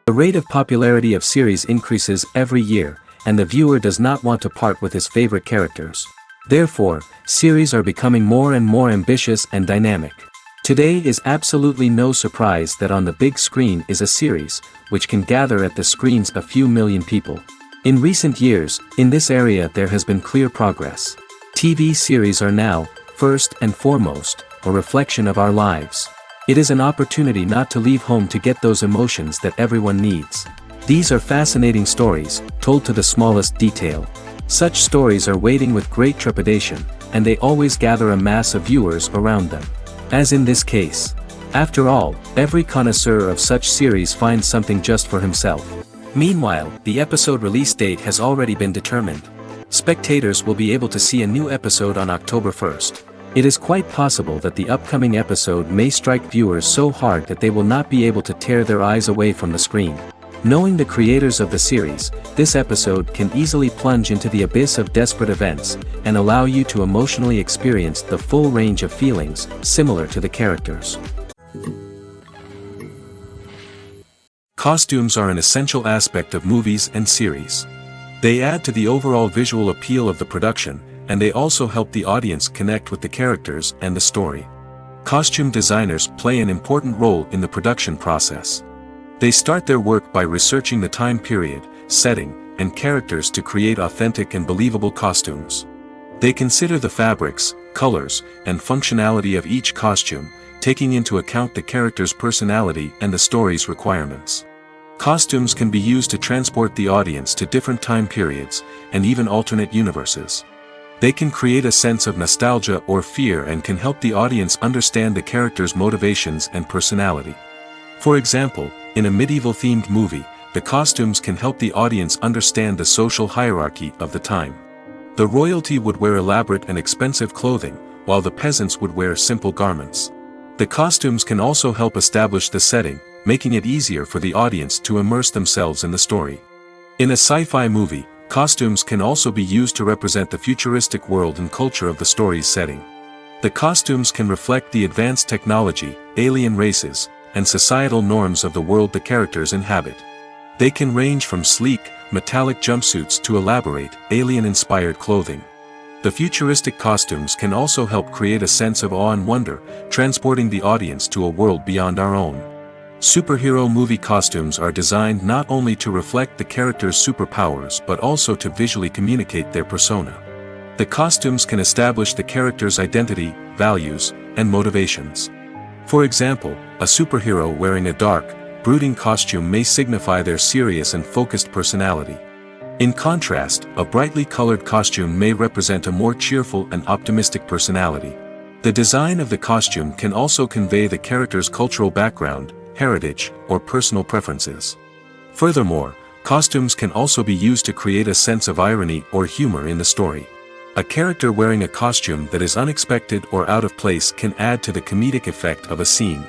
The rate of popularity of series increases every year, and the viewer does not want to part with his favorite characters. Therefore, series are becoming more and more ambitious and dynamic. Today is absolutely no surprise that on the big screen is a series, which can gather at the screens a few million people. In recent years, in this area there has been clear progress. TV series are now, first and foremost, a reflection of our lives. It is an opportunity not to leave home to get those emotions that everyone needs. These are fascinating stories, told to the smallest detail. Such stories are waiting with great trepidation, and they always gather a mass of viewers around them. As in this case. After all, every connoisseur of such series finds something just for himself. Meanwhile, the episode release date has already been determined. Spectators will be able to see a new episode on October 1st. It is quite possible that the upcoming episode may strike viewers so hard that they will not be able to tear their eyes away from the screen. Knowing the creators of the series, this episode can easily plunge into the abyss of desperate events, and allow you to emotionally experience the full range of feelings, similar to the characters. Costumes are an essential aspect of movies and series. They add to the overall visual appeal of the production, and they also help the audience connect with the characters and the story. Costume designers play an important role in the production process. They start their work by researching the time period, setting, and characters to create authentic and believable costumes. They consider the fabrics, colors, and functionality of each costume, taking into account the character's personality and the story's requirements. Costumes can be used to transport the audience to different time periods, and even alternate universes. They can create a sense of nostalgia or fear and can help the audience understand the character's motivations and personality. For example, in a medieval-themed movie, the costumes can help the audience understand the social hierarchy of the time. The royalty would wear elaborate and expensive clothing, while the peasants would wear simple garments. The costumes can also help establish the setting, making it easier for the audience to immerse themselves in the story. In a sci-fi movie, costumes can also be used to represent the futuristic world and culture of the story's setting. The costumes can reflect the advanced technology, alien races, and societal norms of the world the characters inhabit. They can range from sleek, metallic jumpsuits to elaborate, alien-inspired clothing. The futuristic costumes can also help create a sense of awe and wonder, transporting the audience to a world beyond our own. Superhero movie costumes are designed not only to reflect the character's superpowers but also to visually communicate their persona. The costumes can establish the character's identity, values, and motivations. For example, a superhero wearing a dark, brooding costume may signify their serious and focused personality. In contrast, a brightly colored costume may represent a more cheerful and optimistic personality. The design of the costume can also convey the character's cultural background, heritage, or personal preferences. Furthermore, costumes can also be used to create a sense of irony or humor in the story. A character wearing a costume that is unexpected or out of place can add to the comedic effect of a scene.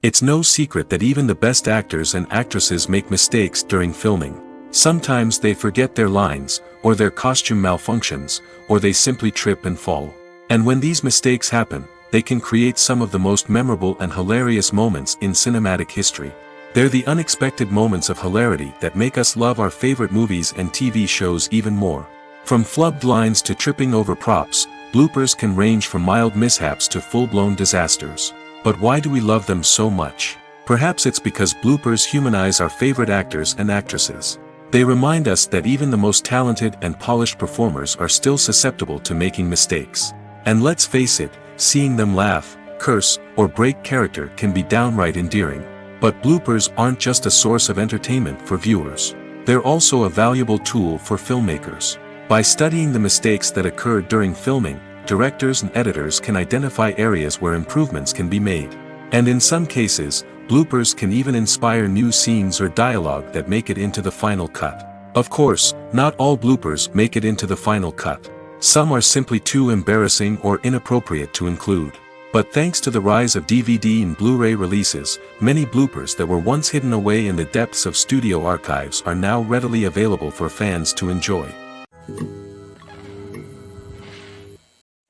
It's no secret that even the best actors and actresses make mistakes during filming. Sometimes they forget their lines, or their costume malfunctions, or they simply trip and fall. And when these mistakes happen, they can create some of the most memorable and hilarious moments in cinematic history. They're the unexpected moments of hilarity that make us love our favorite movies and TV shows even more. From flubbed lines to tripping over props, bloopers can range from mild mishaps to full-blown disasters. But why do we love them so much? Perhaps it's because bloopers humanize our favorite actors and actresses. They remind us that even the most talented and polished performers are still susceptible to making mistakes. And let's face it, seeing them laugh, curse, or break character can be downright endearing. But bloopers aren't just a source of entertainment for viewers. They're also a valuable tool for filmmakers. By studying the mistakes that occurred during filming, directors and editors can identify areas where improvements can be made. And in some cases, bloopers can even inspire new scenes or dialogue that make it into the final cut. Of course, not all bloopers make it into the final cut. Some are simply too embarrassing or inappropriate to include. But thanks to the rise of DVD and Blu-ray releases, many bloopers that were once hidden away in the depths of studio archives are now readily available for fans to enjoy.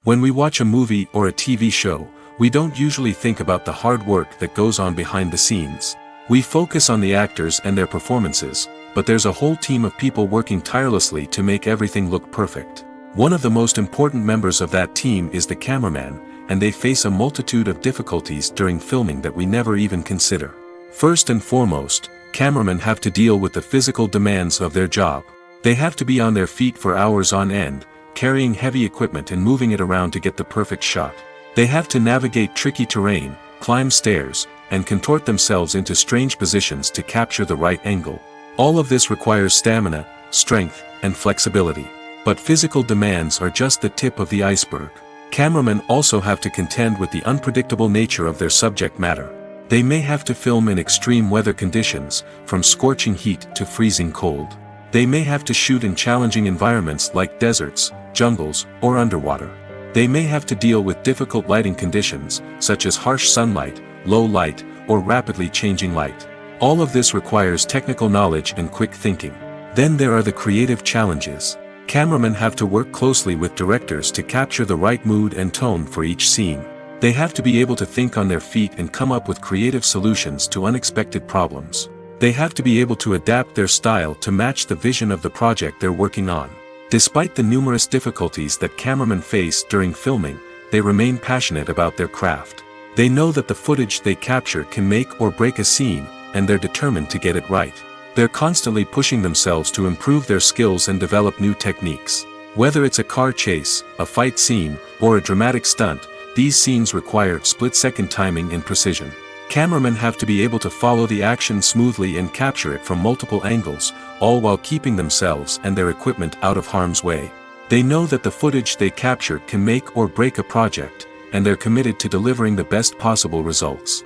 When we watch a movie or a TV show, We don't usually think about the hard work that goes on behind the scenes. We focus on the actors and their performances, but there's a whole team of people working tirelessly to make everything look perfect. One of the most important members of that team is the cameraman, and they face a multitude of difficulties during filming that we never even consider. First and foremost, cameramen have to deal with the physical demands of their job. They have to be on their feet for hours on end, carrying heavy equipment and moving it around to get the perfect shot. They have to navigate tricky terrain, climb stairs, and contort themselves into strange positions to capture the right angle. All of this requires stamina, strength, and flexibility. But physical demands are just the tip of the iceberg. Cameramen also have to contend with the unpredictable nature of their subject matter. They may have to film in extreme weather conditions, from scorching heat to freezing cold. They may have to shoot in challenging environments like deserts, jungles, or underwater. They may have to deal with difficult lighting conditions, such as harsh sunlight, low light, or rapidly changing light. All of this requires technical knowledge and quick thinking. Then there are the creative challenges. Cameramen have to work closely with directors to capture the right mood and tone for each scene. They have to be able to think on their feet and come up with creative solutions to unexpected problems. They have to be able to adapt their style to match the vision of the project they're working on. Despite the numerous difficulties that cameramen face during filming, they remain passionate about their craft. They know that the footage they capture can make or break a scene, and they're determined to get it right. They're constantly pushing themselves to improve their skills and develop new techniques. Whether it's a car chase, a fight scene, or a dramatic stunt, these scenes require split-second timing and precision. Cameramen have to be able to follow the action smoothly and capture it from multiple angles, all while keeping themselves and their equipment out of harm's way. They know that the footage they capture can make or break a project, and they're committed to delivering the best possible results.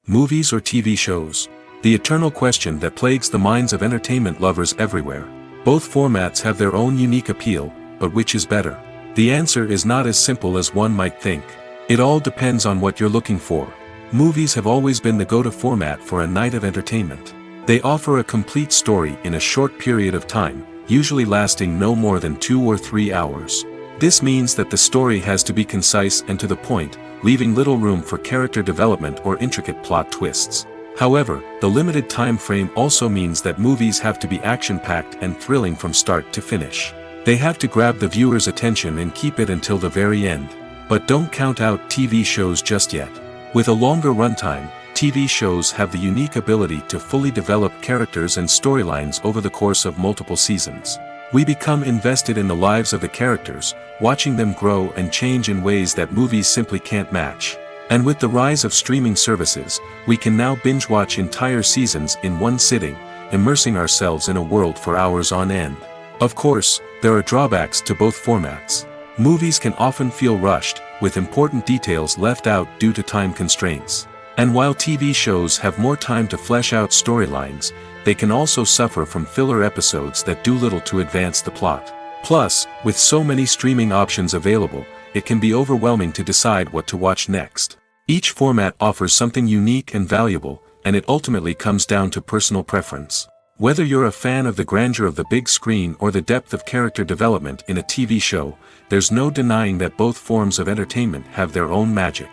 Movies or TV shows? The eternal question that plagues the minds of entertainment lovers everywhere. Both formats have their own unique appeal, but which is better? The answer is not as simple as one might think. It all depends on what you're looking for. Movies have always been the go-to format for a night of entertainment. They offer a complete story in a short period of time, usually lasting no more than 2 or 3 hours. This means that the story has to be concise and to the point, leaving little room for character development or intricate plot twists. However, the limited time frame also means that movies have to be action-packed and thrilling from start to finish. They have to grab the viewer's attention and keep it until the very end. But don't count out TV shows just yet. With a longer runtime, TV shows have the unique ability to fully develop characters and storylines over the course of multiple seasons. We become invested in the lives of the characters, watching them grow and change in ways that movies simply can't match. And with the rise of streaming services, we can now binge-watch entire seasons in one sitting, immersing ourselves in a world for hours on end. Of course, there are drawbacks to both formats. Movies can often feel rushed, with important details left out due to time constraints. And while TV shows have more time to flesh out storylines, they can also suffer from filler episodes that do little to advance the plot. Plus, with so many streaming options available, it can be overwhelming to decide what to watch next. Each format offers something unique and valuable, and it ultimately comes down to personal preference. Whether you're a fan of the grandeur of the big screen or the depth of character development in a TV show, there's no denying that both forms of entertainment have their own magic.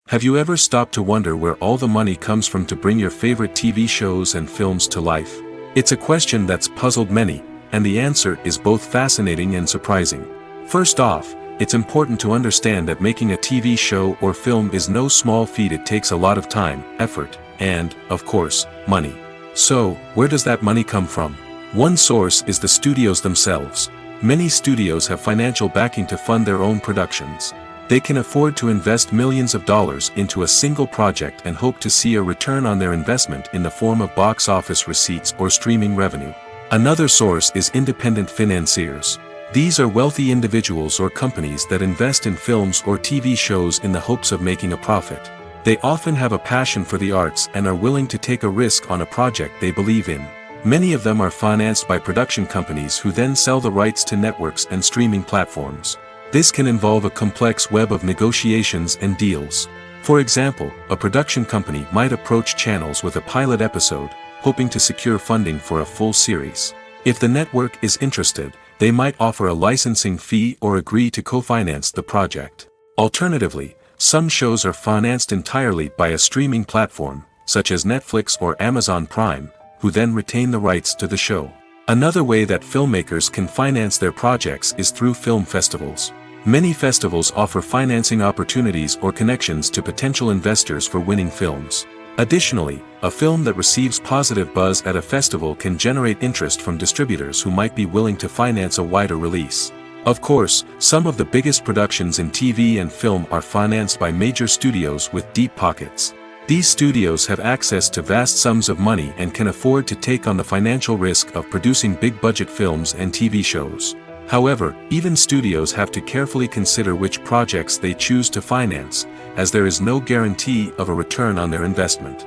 Have you ever stopped to wonder where all the money comes from to bring your favorite TV shows and films to life? It's a question that's puzzled many, and the answer is both fascinating and surprising. First off, it's important to understand that making a TV show or film is no small feat. It takes a lot of time, effort, and, of course, money. So, where does that money come from? One source is the studios themselves. Many studios have financial backing to fund their own productions. They can afford to invest millions of dollars into a single project and hope to see a return on their investment in the form of box office receipts or streaming revenue. Another source is independent financiers. These are wealthy individuals or companies that invest in films or TV shows in the hopes of making a profit. They often have a passion for the arts and are willing to take a risk on a project they believe in. Many of them are financed by production companies who then sell the rights to networks and streaming platforms. This can involve a complex web of negotiations and deals. For example, a production company might approach channels with a pilot episode, hoping to secure funding for a full series. If the network is interested, they might offer a licensing fee or agree to co-finance the project. Alternatively, some shows are financed entirely by a streaming platform, such as Netflix or Amazon Prime, who then retain the rights to the show. Another way that filmmakers can finance their projects is through film festivals. Many festivals offer financing opportunities or connections to potential investors for winning films. Additionally, a film that receives positive buzz at a festival can generate interest from distributors who might be willing to finance a wider release. Of course, some of the biggest productions in TV and film are financed by major studios with deep pockets. These studios have access to vast sums of money and can afford to take on the financial risk of producing big-budget films and TV shows. However, even studios have to carefully consider which projects they choose to finance, as there is no guarantee of a return on their investment.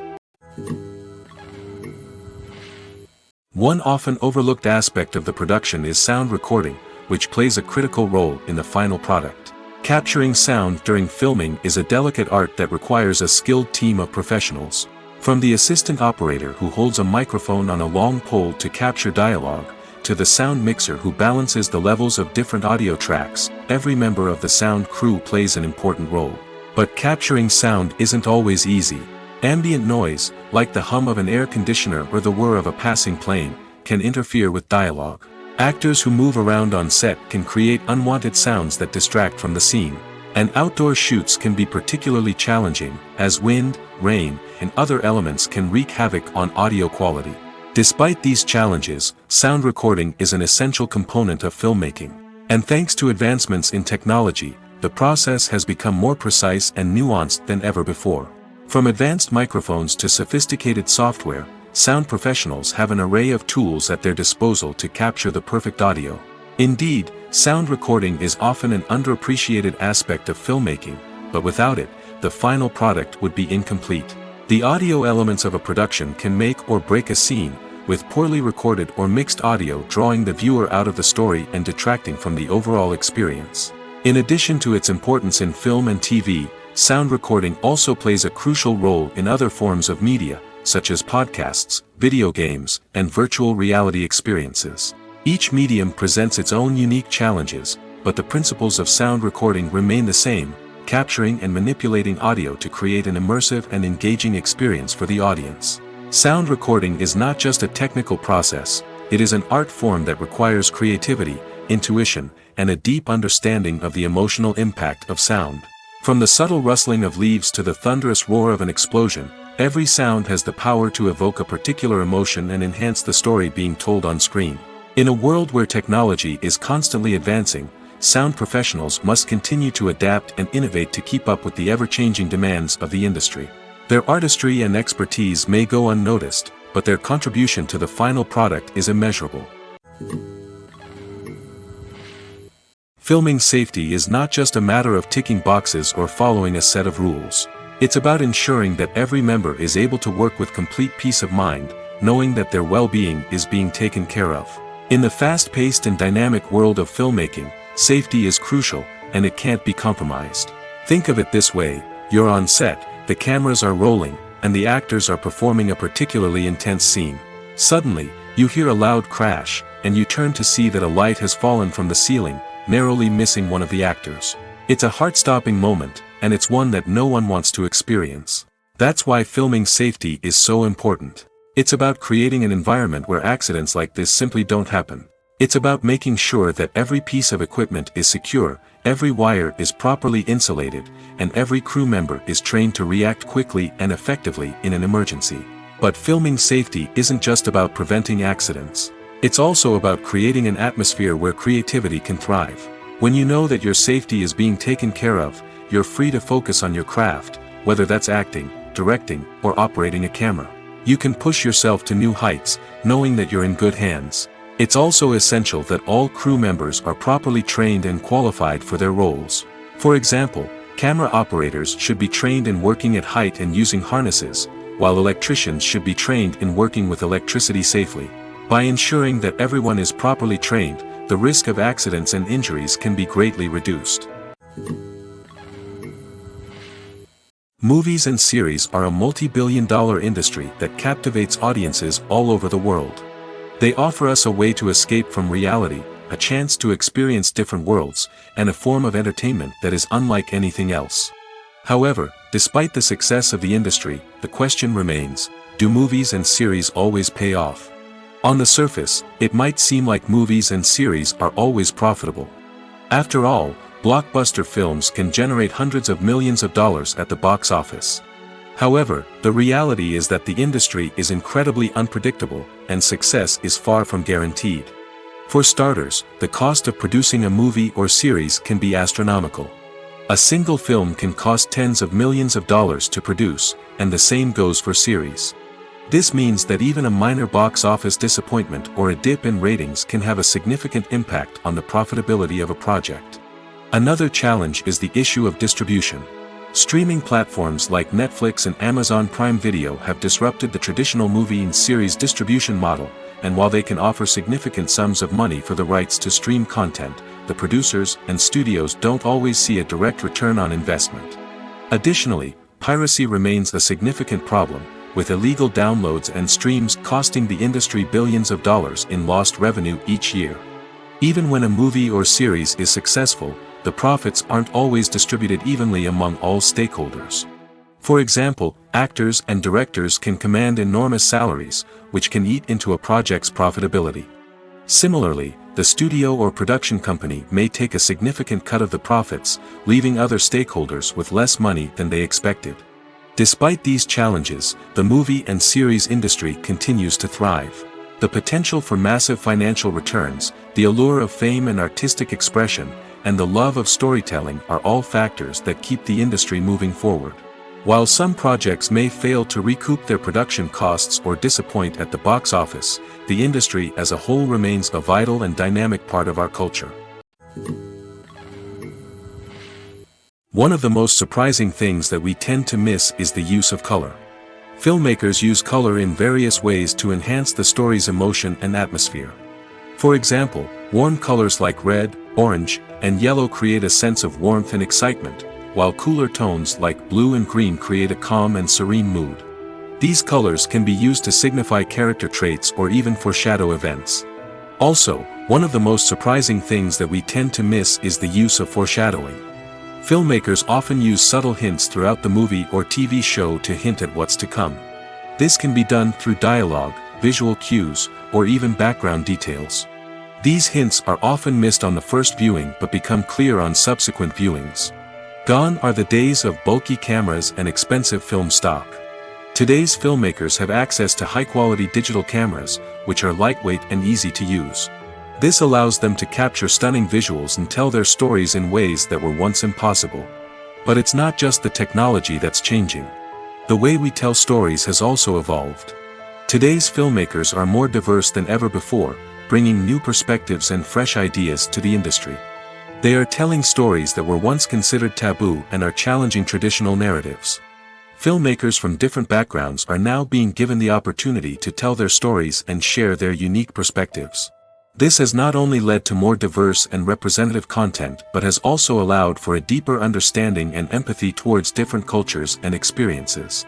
One often overlooked aspect of the production is sound recording, which plays a critical role in the final product. Capturing sound during filming is a delicate art that requires a skilled team of professionals. From the assistant operator who holds a microphone on a long pole to capture dialogue, to the sound mixer who balances the levels of different audio tracks, every member of the sound crew plays an important role. But capturing sound isn't always easy. Ambient noise, like the hum of an air conditioner or the whir of a passing plane, can interfere with dialogue. Actors who move around on set can create unwanted sounds that distract from the scene. And outdoor shoots can be particularly challenging, as wind, rain, and other elements can wreak havoc on audio quality. Despite these challenges, sound recording is an essential component of filmmaking. And thanks to advancements in technology, the process has become more precise and nuanced than ever before. From advanced microphones to sophisticated software, sound professionals have an array of tools at their disposal to capture the perfect audio. Indeed, sound recording is often an underappreciated aspect of filmmaking, but without it, the final product would be incomplete. The audio elements of a production can make or break a scene, with poorly recorded or mixed audio drawing the viewer out of the story and detracting from the overall experience. In addition to its importance in film and TV, sound recording also plays a crucial role in other forms of media, such as podcasts, video games, and virtual reality experiences. Each medium presents its own unique challenges, but the principles of sound recording remain the same: capturing and manipulating audio to create an immersive and engaging experience for the audience. Sound recording is not just a technical process, it is an art form that requires creativity, intuition, and a deep understanding of the emotional impact of sound. From the subtle rustling of leaves to the thunderous roar of an explosion, every sound has the power to evoke a particular emotion and enhance the story being told on screen. In a world where technology is constantly advancing, sound professionals must continue to adapt and innovate to keep up with the ever-changing demands of the industry. Their artistry and expertise may go unnoticed, but their contribution to the final product is immeasurable. Filming safety is not just a matter of ticking boxes or following a set of rules. It's about ensuring that every member is able to work with complete peace of mind, knowing that their well-being is being taken care of. In the fast-paced and dynamic world of filmmaking, safety is crucial, and it can't be compromised. Think of it this way: you're on set, the cameras are rolling, and the actors are performing a particularly intense scene. Suddenly, you hear a loud crash, and you turn to see that a light has fallen from the ceiling, narrowly missing one of the actors. It's a heart-stopping moment, and it's one that no one wants to experience. That's why filming safety is so important. It's about creating an environment where accidents like this simply don't happen. It's about making sure that every piece of equipment is secure, every wire is properly insulated, and every crew member is trained to react quickly and effectively in an emergency. But filming safety isn't just about preventing accidents. It's also about creating an atmosphere where creativity can thrive. When you know that your safety is being taken care of, you're free to focus on your craft, whether that's acting, directing, or operating a camera. You can push yourself to new heights, knowing that you're in good hands. It's also essential that all crew members are properly trained and qualified for their roles. For example, camera operators should be trained in working at height and using harnesses, while electricians should be trained in working with electricity safely. By ensuring that everyone is properly trained, the risk of accidents and injuries can be greatly reduced. Movies and series are a multi-billion-dollar industry that captivates audiences all over the world. They offer us a way to escape from reality, a chance to experience different worlds, and a form of entertainment that is unlike anything else. However, despite the success of the industry, the question remains, do movies and series always pay off? On the surface, it might seem like movies and series are always profitable. After all, blockbuster films can generate hundreds of millions of dollars at the box office. However, the reality is that the industry is incredibly unpredictable, and success is far from guaranteed. For starters, the cost of producing a movie or series can be astronomical. A single film can cost tens of millions of dollars to produce, and the same goes for series. This means that even a minor box office disappointment or a dip in ratings can have a significant impact on the profitability of a project. Another challenge is the issue of distribution. Streaming platforms like Netflix and Amazon Prime Video have disrupted the traditional movie and series distribution model, and while they can offer significant sums of money for the rights to stream content, the producers and studios don't always see a direct return on investment. Additionally, piracy remains a significant problem, with illegal downloads and streams costing the industry billions of dollars in lost revenue each year. Even when a movie or series is successful, the profits aren't always distributed evenly among all stakeholders. For example, actors and directors can command enormous salaries, which can eat into a project's profitability. Similarly, the studio or production company may take a significant cut of the profits, leaving other stakeholders with less money than they expected. Despite these challenges, the movie and series industry continues to thrive. The potential for massive financial returns, the allure of fame and artistic expression, and the love of storytelling are all factors that keep the industry moving forward. While some projects may fail to recoup their production costs or disappoint at the box office, the industry as a whole remains a vital and dynamic part of our culture. One of the most surprising things that we tend to miss is the use of color. Filmmakers use color in various ways to enhance the story's emotion and atmosphere. For example, warm colors like red, orange, and yellow create a sense of warmth and excitement, while cooler tones like blue and green create a calm and serene mood. These colors can be used to signify character traits or even foreshadow events. Also, one of the most surprising things that we tend to miss is the use of foreshadowing. Filmmakers often use subtle hints throughout the movie or TV show to hint at what's to come. This can be done through dialogue, visual cues, or even background details. These hints are often missed on the first viewing but become clear on subsequent viewings. Gone are the days of bulky cameras and expensive film stock. Today's filmmakers have access to high-quality digital cameras, which are lightweight and easy to use. This allows them to capture stunning visuals and tell their stories in ways that were once impossible. But it's not just the technology that's changing. The way we tell stories has also evolved. Today's filmmakers are more diverse than ever before, bringing new perspectives and fresh ideas to the industry. They are telling stories that were once considered taboo and are challenging traditional narratives. Filmmakers from different backgrounds are now being given the opportunity to tell their stories and share their unique perspectives. This has not only led to more diverse and representative content but has also allowed for a deeper understanding and empathy towards different cultures and experiences.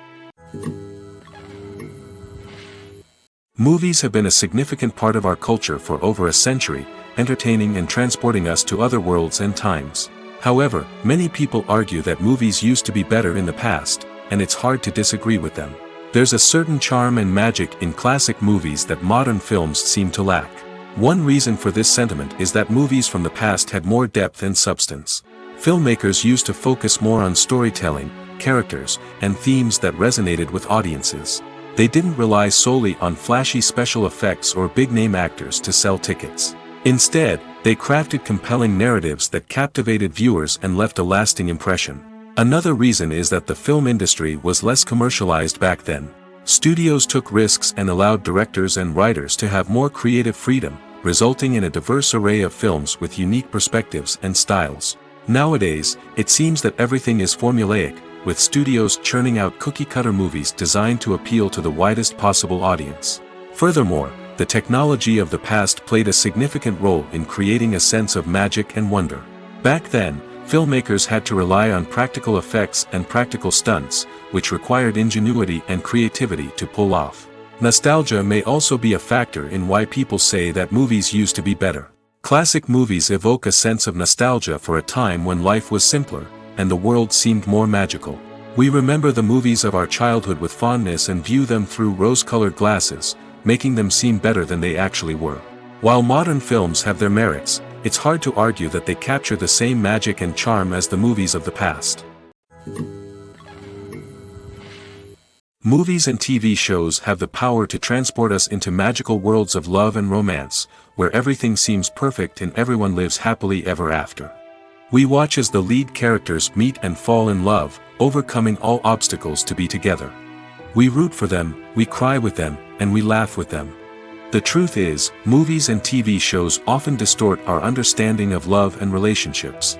Movies have been a significant part of our culture for over a century, entertaining and transporting us to other worlds and times. However, many people argue that movies used to be better in the past, and it's hard to disagree with them. There's a certain charm and magic in classic movies that modern films seem to lack. One reason for this sentiment is that movies from the past had more depth and substance. Filmmakers used to focus more on storytelling, characters, and themes that resonated with audiences. They didn't rely solely on flashy special effects or big-name actors to sell tickets. Instead, they crafted compelling narratives that captivated viewers and left a lasting impression. Another reason is that the film industry was less commercialized back then. Studios took risks and allowed directors and writers to have more creative freedom, resulting in a diverse array of films with unique perspectives and styles. Nowadays, it seems that everything is formulaic, with studios churning out cookie-cutter movies designed to appeal to the widest possible audience. Furthermore, the technology of the past played a significant role in creating a sense of magic and wonder. Back then, filmmakers had to rely on practical effects and practical stunts, which required ingenuity and creativity to pull off. Nostalgia may also be a factor in why people say that movies used to be better. Classic movies evoke a sense of nostalgia for a time when life was simpler, and the world seemed more magical. We remember the movies of our childhood with fondness and view them through rose-colored glasses, making them seem better than they actually were. While modern films have their merits, it's hard to argue that they capture the same magic and charm as the movies of the past. Movies and TV shows have the power to transport us into magical worlds of love and romance, where everything seems perfect and everyone lives happily ever after. We watch as the lead characters meet and fall in love, overcoming all obstacles to be together. We root for them, we cry with them, and we laugh with them. The truth is, movies and TV shows often distort our understanding of love and relationships.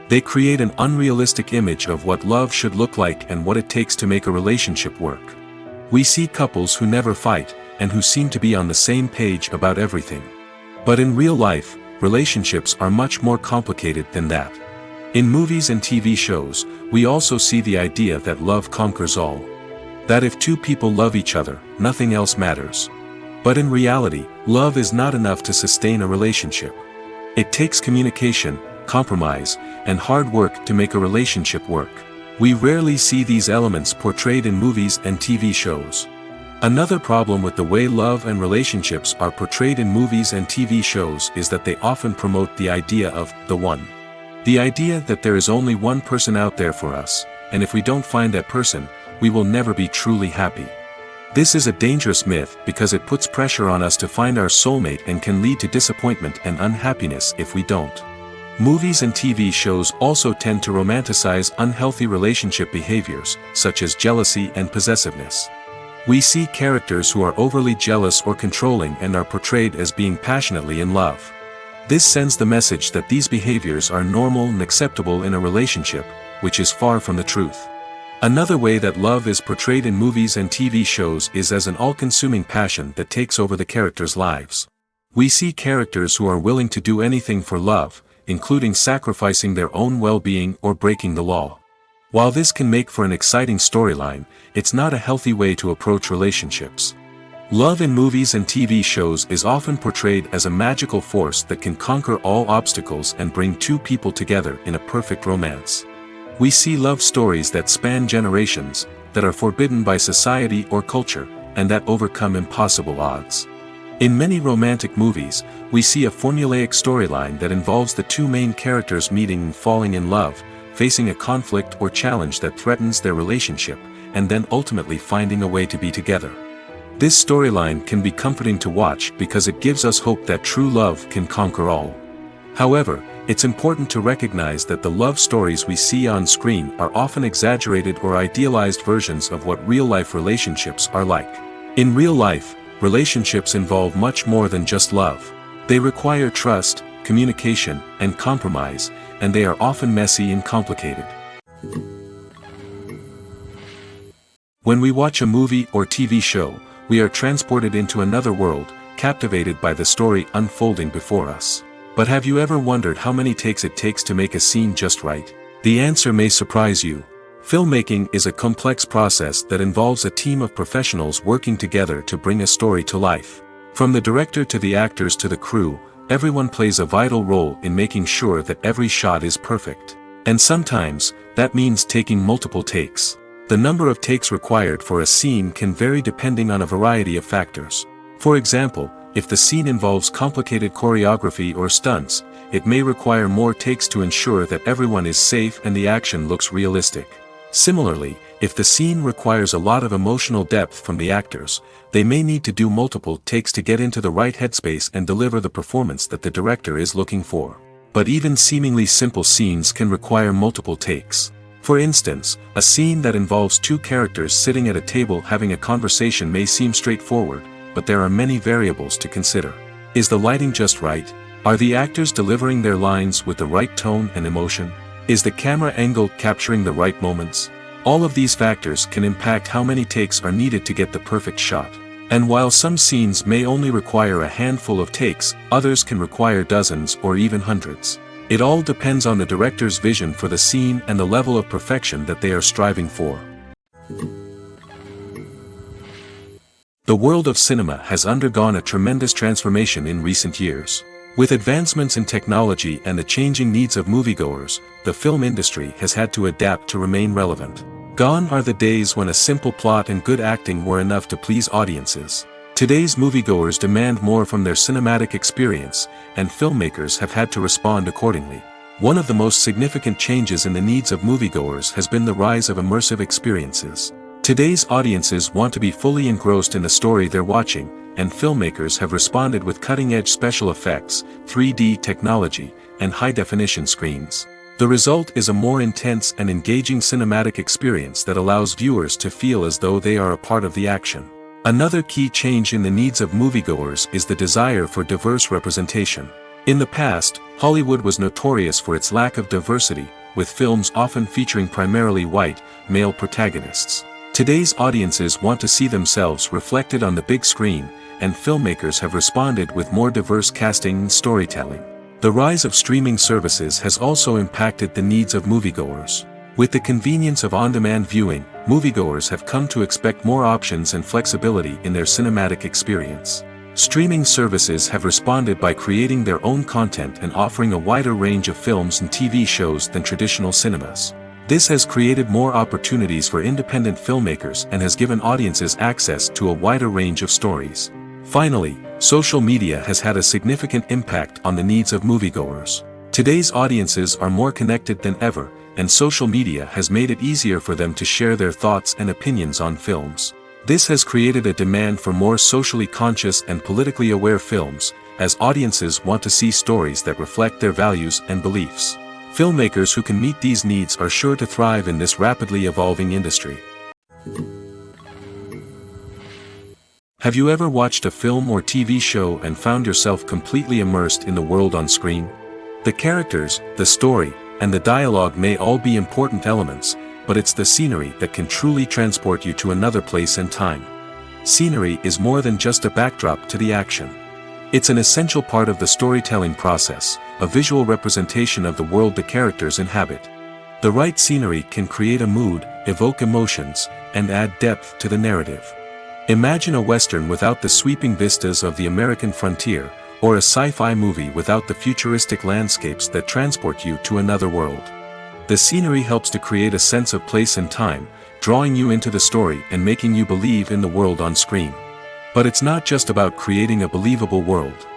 They create an unrealistic image of what love should look like and what it takes to make a relationship work. We see couples who never fight, and who seem to be on the same page about everything. But in real life, relationships are much more complicated than that. In movies and TV shows, we also see the idea that love conquers all. That if two people love each other, nothing else matters. But in reality, love is not enough to sustain a relationship. It takes communication, compromise, and hard work to make a relationship work. We rarely see these elements portrayed in movies and TV shows. Another problem with the way love and relationships are portrayed in movies and TV shows is that they often promote the idea of the one. The idea that there is only one person out there for us, and if we don't find that person, we will never be truly happy. This is a dangerous myth because it puts pressure on us to find our soulmate and can lead to disappointment and unhappiness if we don't. Movies and TV shows also tend to romanticize unhealthy relationship behaviors, such as jealousy and possessiveness. We see characters who are overly jealous or controlling and are portrayed as being passionately in love. This sends the message that these behaviors are normal and acceptable in a relationship, which is far from the truth. Another way that love is portrayed in movies and TV shows is as an all-consuming passion that takes over the characters' lives. We see characters who are willing to do anything for love, including sacrificing their own well-being or breaking the law. While this can make for an exciting storyline, it's not a healthy way to approach relationships. Love in movies and TV shows is often portrayed as a magical force that can conquer all obstacles and bring two people together in a perfect romance. We see love stories that span generations, that are forbidden by society or culture, and that overcome impossible odds. In many romantic movies, we see a formulaic storyline that involves the two main characters meeting and falling in love, facing a conflict or challenge that threatens their relationship, and then ultimately finding a way to be together. This storyline can be comforting to watch because it gives us hope that true love can conquer all. However, it's important to recognize that the love stories we see on screen are often exaggerated or idealized versions of what real-life relationships are like. In real life, relationships involve much more than just love. They require trust, communication, and compromise, and they are often messy and complicated. When we watch a movie or TV show, we are transported into another world, captivated by the story unfolding before us. But have you ever wondered how many takes it takes to make a scene just right? The answer may surprise you. Filmmaking is a complex process that involves a team of professionals working together to bring a story to life. From the director to the actors to the crew, everyone plays a vital role in making sure that every shot is perfect. And sometimes, that means taking multiple takes. The number of takes required for a scene can vary depending on a variety of factors. For example, if the scene involves complicated choreography or stunts, it may require more takes to ensure that everyone is safe and the action looks realistic. Similarly, if the scene requires a lot of emotional depth from the actors, they may need to do multiple takes to get into the right headspace and deliver the performance that the director is looking for. But even seemingly simple scenes can require multiple takes. For instance, a scene that involves two characters sitting at a table having a conversation may seem straightforward, but there are many variables to consider. Is the lighting just right? Are the actors delivering their lines with the right tone and emotion? Is the camera angle capturing the right moments? All of these factors can impact how many takes are needed to get the perfect shot. And while some scenes may only require a handful of takes, others can require dozens or even hundreds. It all depends on the director's vision for the scene and the level of perfection that they are striving for. The world of cinema has undergone a tremendous transformation in recent years. With advancements in technology and the changing needs of moviegoers, the film industry has had to adapt to remain relevant. Gone are the days when a simple plot and good acting were enough to please audiences. Today's moviegoers demand more from their cinematic experience, and filmmakers have had to respond accordingly. One of the most significant changes in the needs of moviegoers has been the rise of immersive experiences. Today's audiences want to be fully engrossed in the story they're watching, and filmmakers have responded with cutting-edge special effects, 3D technology, and high-definition screens. The result is a more intense and engaging cinematic experience that allows viewers to feel as though they are a part of the action. Another key change in the needs of moviegoers is the desire for diverse representation. In the past, Hollywood was notorious for its lack of diversity, with films often featuring primarily white, male protagonists. Today's audiences want to see themselves reflected on the big screen, and filmmakers have responded with more diverse casting and storytelling. The rise of streaming services has also impacted the needs of moviegoers. With the convenience of on-demand viewing, moviegoers have come to expect more options and flexibility in their cinematic experience. Streaming services have responded by creating their own content and offering a wider range of films and TV shows than traditional cinemas. This has created more opportunities for independent filmmakers and has given audiences access to a wider range of stories. Finally, social media has had a significant impact on the needs of moviegoers. Today's audiences are more connected than ever, and social media has made it easier for them to share their thoughts and opinions on films. This has created a demand for more socially conscious and politically aware films, as audiences want to see stories that reflect their values and beliefs. Filmmakers who can meet these needs are sure to thrive in this rapidly evolving industry. Have you ever watched a film or TV show and found yourself completely immersed in the world on screen? The characters, the story, and the dialogue may all be important elements, but it's the scenery that can truly transport you to another place and time. Scenery is more than just a backdrop to the action. It's an essential part of the storytelling process, a visual representation of the world the characters inhabit. The right scenery can create a mood, evoke emotions, and add depth to the narrative. Imagine a Western without the sweeping vistas of the American frontier, or a sci-fi movie without the futuristic landscapes that transport you to another world. The scenery helps to create a sense of place and time, drawing you into the story and making you believe in the world on screen. But it's not just about creating a believable world.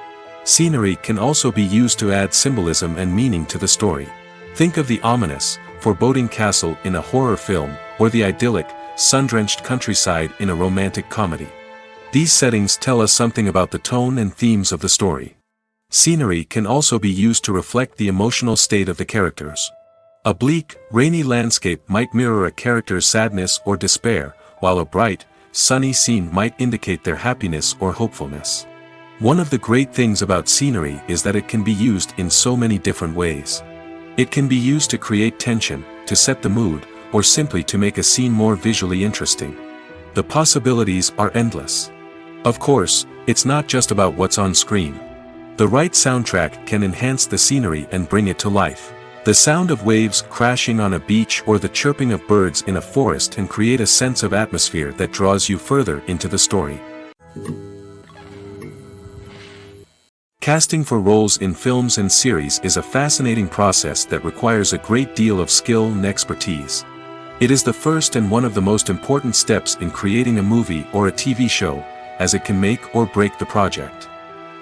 Scenery can also be used to add symbolism and meaning to the story. Think of the ominous, foreboding castle in a horror film, or the idyllic, sun-drenched countryside in a romantic comedy. These settings tell us something about the tone and themes of the story. Scenery can also be used to reflect the emotional state of the characters. A bleak, rainy landscape might mirror a character's sadness or despair, while a bright, sunny scene might indicate their happiness or hopefulness. One of the great things about scenery is that it can be used in so many different ways. It can be used to create tension, to set the mood, or simply to make a scene more visually interesting. The possibilities are endless. Of course, it's not just about what's on screen. The right soundtrack can enhance the scenery and bring it to life. The sound of waves crashing on a beach or the chirping of birds in a forest can create a sense of atmosphere that draws you further into the story. Casting for roles in films and series is a fascinating process that requires a great deal of skill and expertise. It is the first and one of the most important steps in creating a movie or a TV show, as it can make or break the project.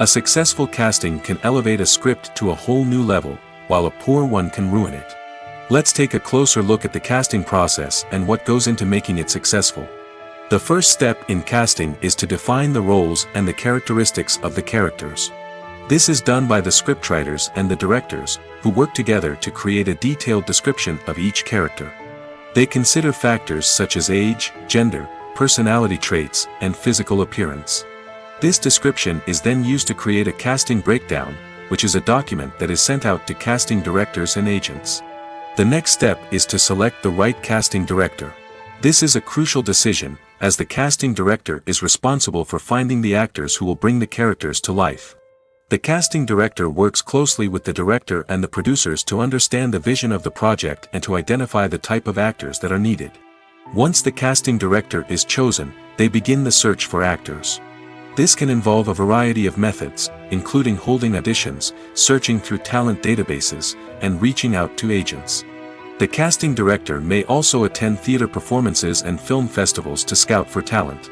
A successful casting can elevate a script to a whole new level, while a poor one can ruin it. Let's take a closer look at the casting process and what goes into making it successful. The first step in casting is to define the roles and the characteristics of the characters. This is done by the scriptwriters and the directors, who work together to create a detailed description of each character. They consider factors such as age, gender, personality traits, and physical appearance. This description is then used to create a casting breakdown, which is a document that is sent out to casting directors and agents. The next step is to select the right casting director. This is a crucial decision, as the casting director is responsible for finding the actors who will bring the characters to life. The casting director works closely with the director and the producers to understand the vision of the project and to identify the type of actors that are needed. Once the casting director is chosen, they begin the search for actors. This can involve a variety of methods, including holding auditions, searching through talent databases, and reaching out to agents. The casting director may also attend theater performances and film festivals to scout for talent.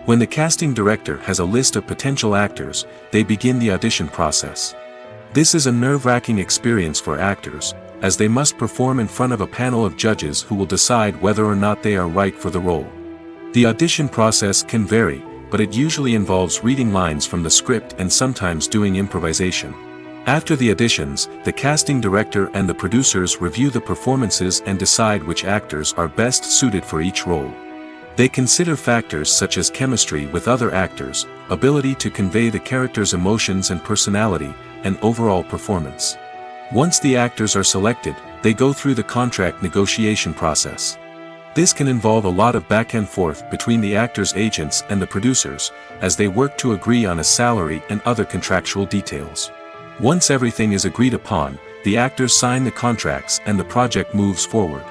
When the casting director has a list of potential actors, they begin the audition process. This is a nerve-wracking experience for actors, as they must perform in front of a panel of judges who will decide whether or not they are right for the role. The audition process can vary, but it usually involves reading lines from the script and sometimes doing improvisation. After the auditions, the casting director and the producers review the performances and decide which actors are best suited for each role. They consider factors such as chemistry with other actors, ability to convey the character's emotions and personality, and overall performance. Once the actors are selected, they go through the contract negotiation process. This can involve a lot of back and forth between the actors' agents and the producers, as they work to agree on a salary and other contractual details. Once everything is agreed upon, the actors sign the contracts and the project moves forward.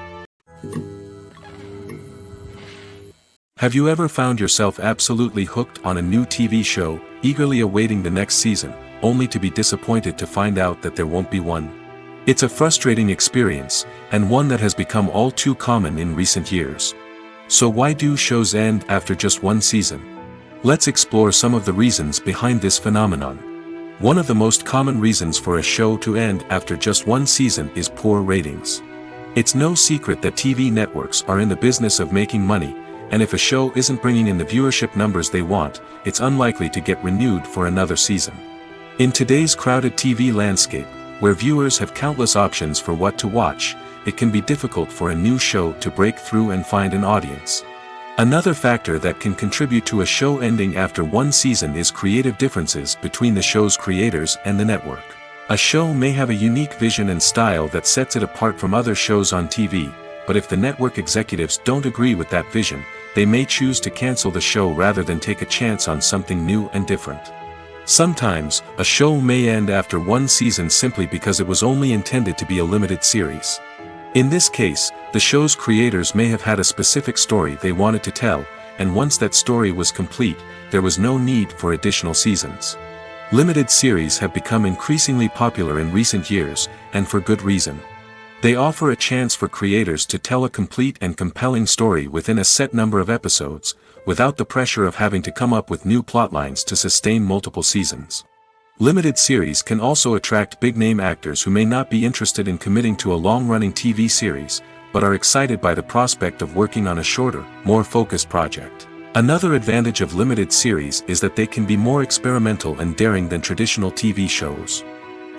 Have you ever found yourself absolutely hooked on a new TV show, eagerly awaiting the next season, only to be disappointed to find out that there won't be one? It's a frustrating experience, and one that has become all too common in recent years. So why do shows end after just one season? Let's explore some of the reasons behind this phenomenon. One of the most common reasons for a show to end after just one season is poor ratings. It's no secret that TV networks are in the business of making money, and if a show isn't bringing in the viewership numbers they want, it's unlikely to get renewed for another season. In today's crowded TV landscape, where viewers have countless options for what to watch, it can be difficult for a new show to break through and find an audience. Another factor that can contribute to a show ending after one season is creative differences between the show's creators and the network. A show may have a unique vision and style that sets it apart from other shows on TV, but if the network executives don't agree with that vision, they may choose to cancel the show rather than take a chance on something new and different. Sometimes, a show may end after one season simply because it was only intended to be a limited series. In this case, the show's creators may have had a specific story they wanted to tell, and once that story was complete, there was no need for additional seasons. Limited series have become increasingly popular in recent years, and for good reason. They offer a chance for creators to tell a complete and compelling story within a set number of episodes, without the pressure of having to come up with new plotlines to sustain multiple seasons. Limited series can also attract big-name actors who may not be interested in committing to a long-running TV series, but are excited by the prospect of working on a shorter, more focused project. Another advantage of limited series is that they can be more experimental and daring than traditional TV shows.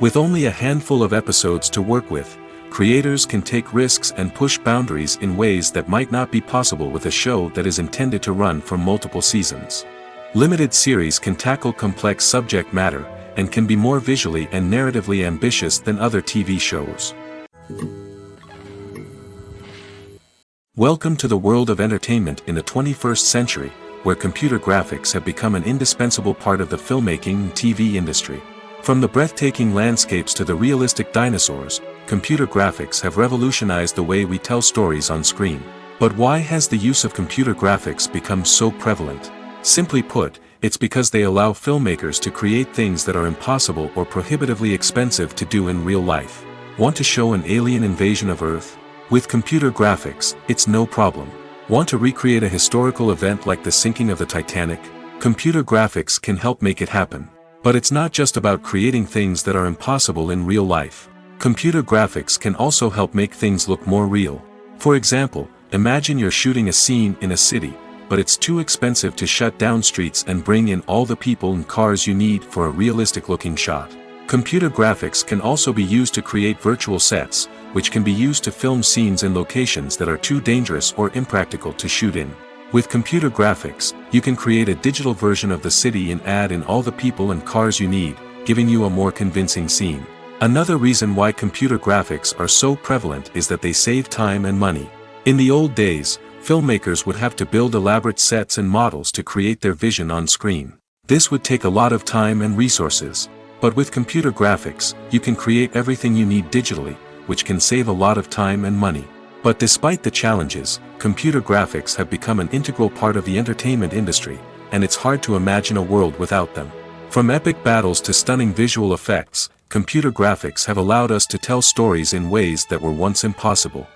With only a handful of episodes to work with, creators can take risks and push boundaries in ways that might not be possible with a show that is intended to run for multiple seasons. Limited series can tackle complex subject matter, and can be more visually and narratively ambitious than other TV shows. Welcome to the world of entertainment in the 21st century, where computer graphics have become an indispensable part of the filmmaking and TV industry. From the breathtaking landscapes to the realistic dinosaurs, computer graphics have revolutionized the way we tell stories on screen. But why has the use of computer graphics become so prevalent? Simply put, it's because they allow filmmakers to create things that are impossible or prohibitively expensive to do in real life. Want to show an alien invasion of Earth? With computer graphics, it's no problem. Want to recreate a historical event like the sinking of the Titanic? Computer graphics can help make it happen. But it's not just about creating things that are impossible in real life. Computer graphics can also help make things look more real. For example, imagine you're shooting a scene in a city, but it's too expensive to shut down streets and bring in all the people and cars you need for a realistic-looking shot. Computer graphics can also be used to create virtual sets, which can be used to film scenes in locations that are too dangerous or impractical to shoot in. With computer graphics, you can create a digital version of the city and add in all the people and cars you need, giving you a more convincing scene. Another reason why computer graphics are so prevalent is that they save time and money. In the old days, filmmakers would have to build elaborate sets and models to create their vision on screen. This would take a lot of time and resources. But with computer graphics, you can create everything you need digitally, which can save a lot of time and money. But despite the challenges, computer graphics have become an integral part of the entertainment industry, and it's hard to imagine a world without them. From epic battles to stunning visual effects, computer graphics have allowed us to tell stories in ways that were once impossible.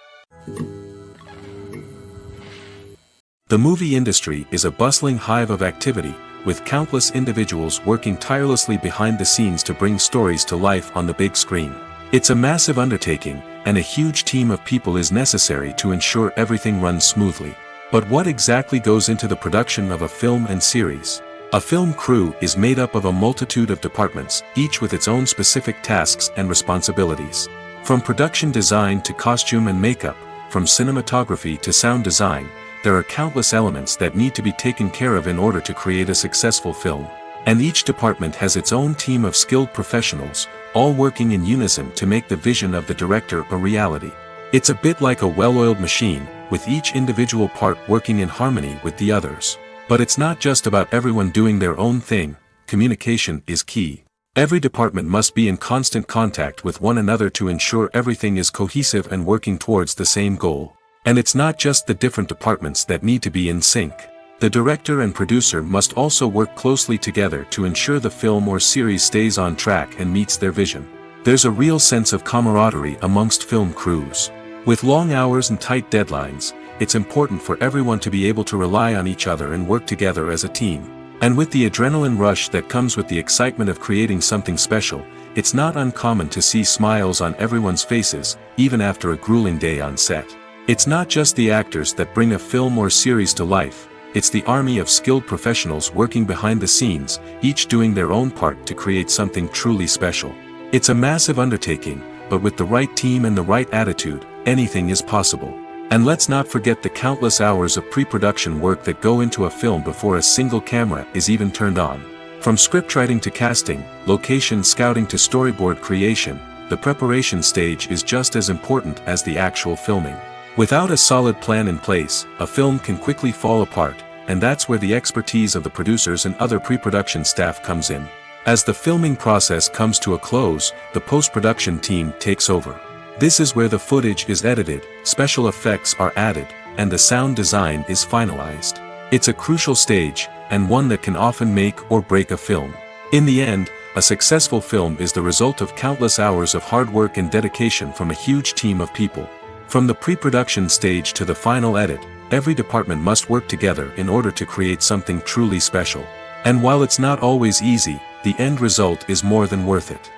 The movie industry is a bustling hive of activity, with countless individuals working tirelessly behind the scenes to bring stories to life on the big screen. It's a massive undertaking, and a huge team of people is necessary to ensure everything runs smoothly. But what exactly goes into the production of a film and series? A film crew is made up of a multitude of departments, each with its own specific tasks and responsibilities. From production design to costume and makeup, from cinematography to sound design, there are countless elements that need to be taken care of in order to create a successful film. And each department has its own team of skilled professionals, all working in unison to make the vision of the director a reality. It's a bit like a well-oiled machine, with each individual part working in harmony with the others. But it's not just about everyone doing their own thing. Communication is key. Every department must be in constant contact with one another to ensure everything is cohesive and working towards the same goal. And it's not just the different departments that need to be in sync. The director and producer must also work closely together to ensure the film or series stays on track and meets their vision. There's a real sense of camaraderie amongst film crews. With long hours and tight deadlines, it's important for everyone to be able to rely on each other and work together as a team. And with the adrenaline rush that comes with the excitement of creating something special, it's not uncommon to see smiles on everyone's faces, even after a grueling day on set. It's not just the actors that bring a film or series to life, it's the army of skilled professionals working behind the scenes, each doing their own part to create something truly special. It's a massive undertaking, but with the right team and the right attitude, anything is possible. And let's not forget the countless hours of pre-production work that go into a film before a single camera is even turned on. From scriptwriting to casting, location scouting to storyboard creation, the preparation stage is just as important as the actual filming. Without a solid plan in place, a film can quickly fall apart, and that's where the expertise of the producers and other pre-production staff comes in. As the filming process comes to a close, the post-production team takes over. This is where the footage is edited, special effects are added, and the sound design is finalized. It's a crucial stage, and one that can often make or break a film. In the end, a successful film is the result of countless hours of hard work and dedication from a huge team of people. From the pre-production stage to the final edit, every department must work together in order to create something truly special. And while it's not always easy, the end result is more than worth it.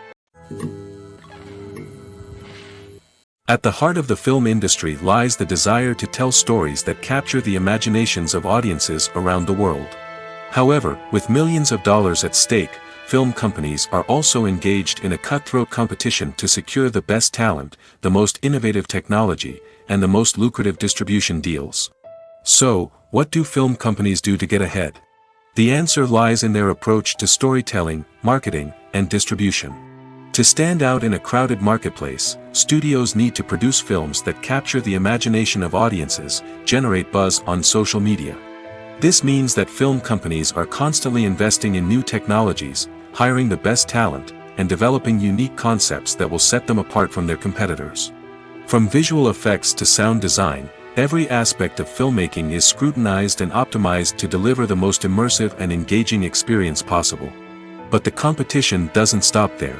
At the heart of the film industry lies the desire to tell stories that capture the imaginations of audiences around the world. However, with millions of dollars at stake, film companies are also engaged in a cutthroat competition to secure the best talent, the most innovative technology, and the most lucrative distribution deals. So, what do film companies do to get ahead? The answer lies in their approach to storytelling, marketing, and distribution. To stand out in a crowded marketplace, studios need to produce films that capture the imagination of audiences, generate buzz on social media. This means that film companies are constantly investing in new technologies, hiring the best talent, and developing unique concepts that will set them apart from their competitors. From visual effects to sound design, every aspect of filmmaking is scrutinized and optimized to deliver the most immersive and engaging experience possible. But the competition doesn't stop there.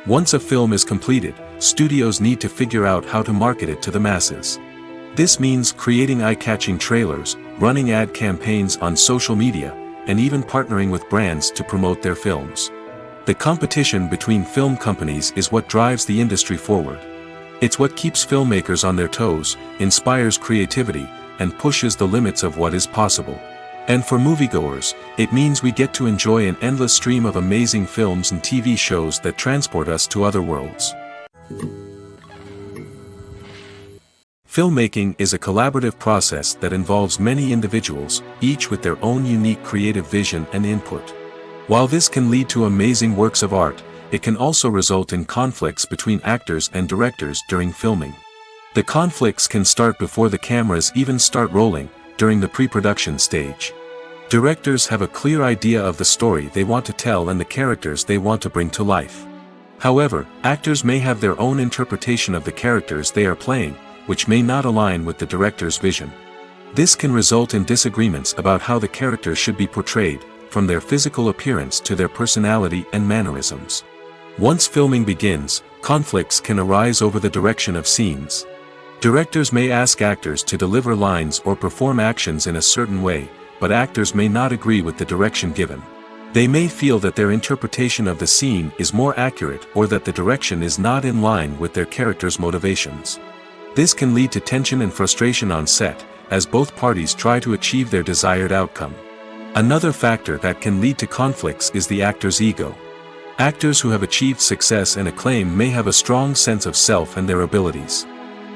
Once a film is completed, studios need to figure out how to market it to the masses. This means creating eye-catching trailers, running ad campaigns on social media, and even partnering with brands to promote their films. The competition between film companies is what drives the industry forward. It's what keeps filmmakers on their toes, inspires creativity, and pushes the limits of what is possible. And for moviegoers, it means we get to enjoy an endless stream of amazing films and TV shows that transport us to other worlds. Filmmaking is a collaborative process that involves many individuals, each with their own unique creative vision and input. While this can lead to amazing works of art, it can also result in conflicts between actors and directors during filming. The conflicts can start before the cameras even start rolling, during the pre-production stage. Directors have a clear idea of the story they want to tell and the characters they want to bring to life. However, actors may have their own interpretation of the characters they are playing, which may not align with the director's vision. This can result in disagreements about how the character should be portrayed, from their physical appearance to their personality and mannerisms. Once filming begins, conflicts can arise over the direction of scenes. Directors may ask actors to deliver lines or perform actions in a certain way, but actors may not agree with the direction given. They may feel that their interpretation of the scene is more accurate or that the direction is not in line with their character's motivations. This can lead to tension and frustration on set, as both parties try to achieve their desired outcome. Another factor that can lead to conflicts is the actor's ego. Actors who have achieved success and acclaim may have a strong sense of self and their abilities.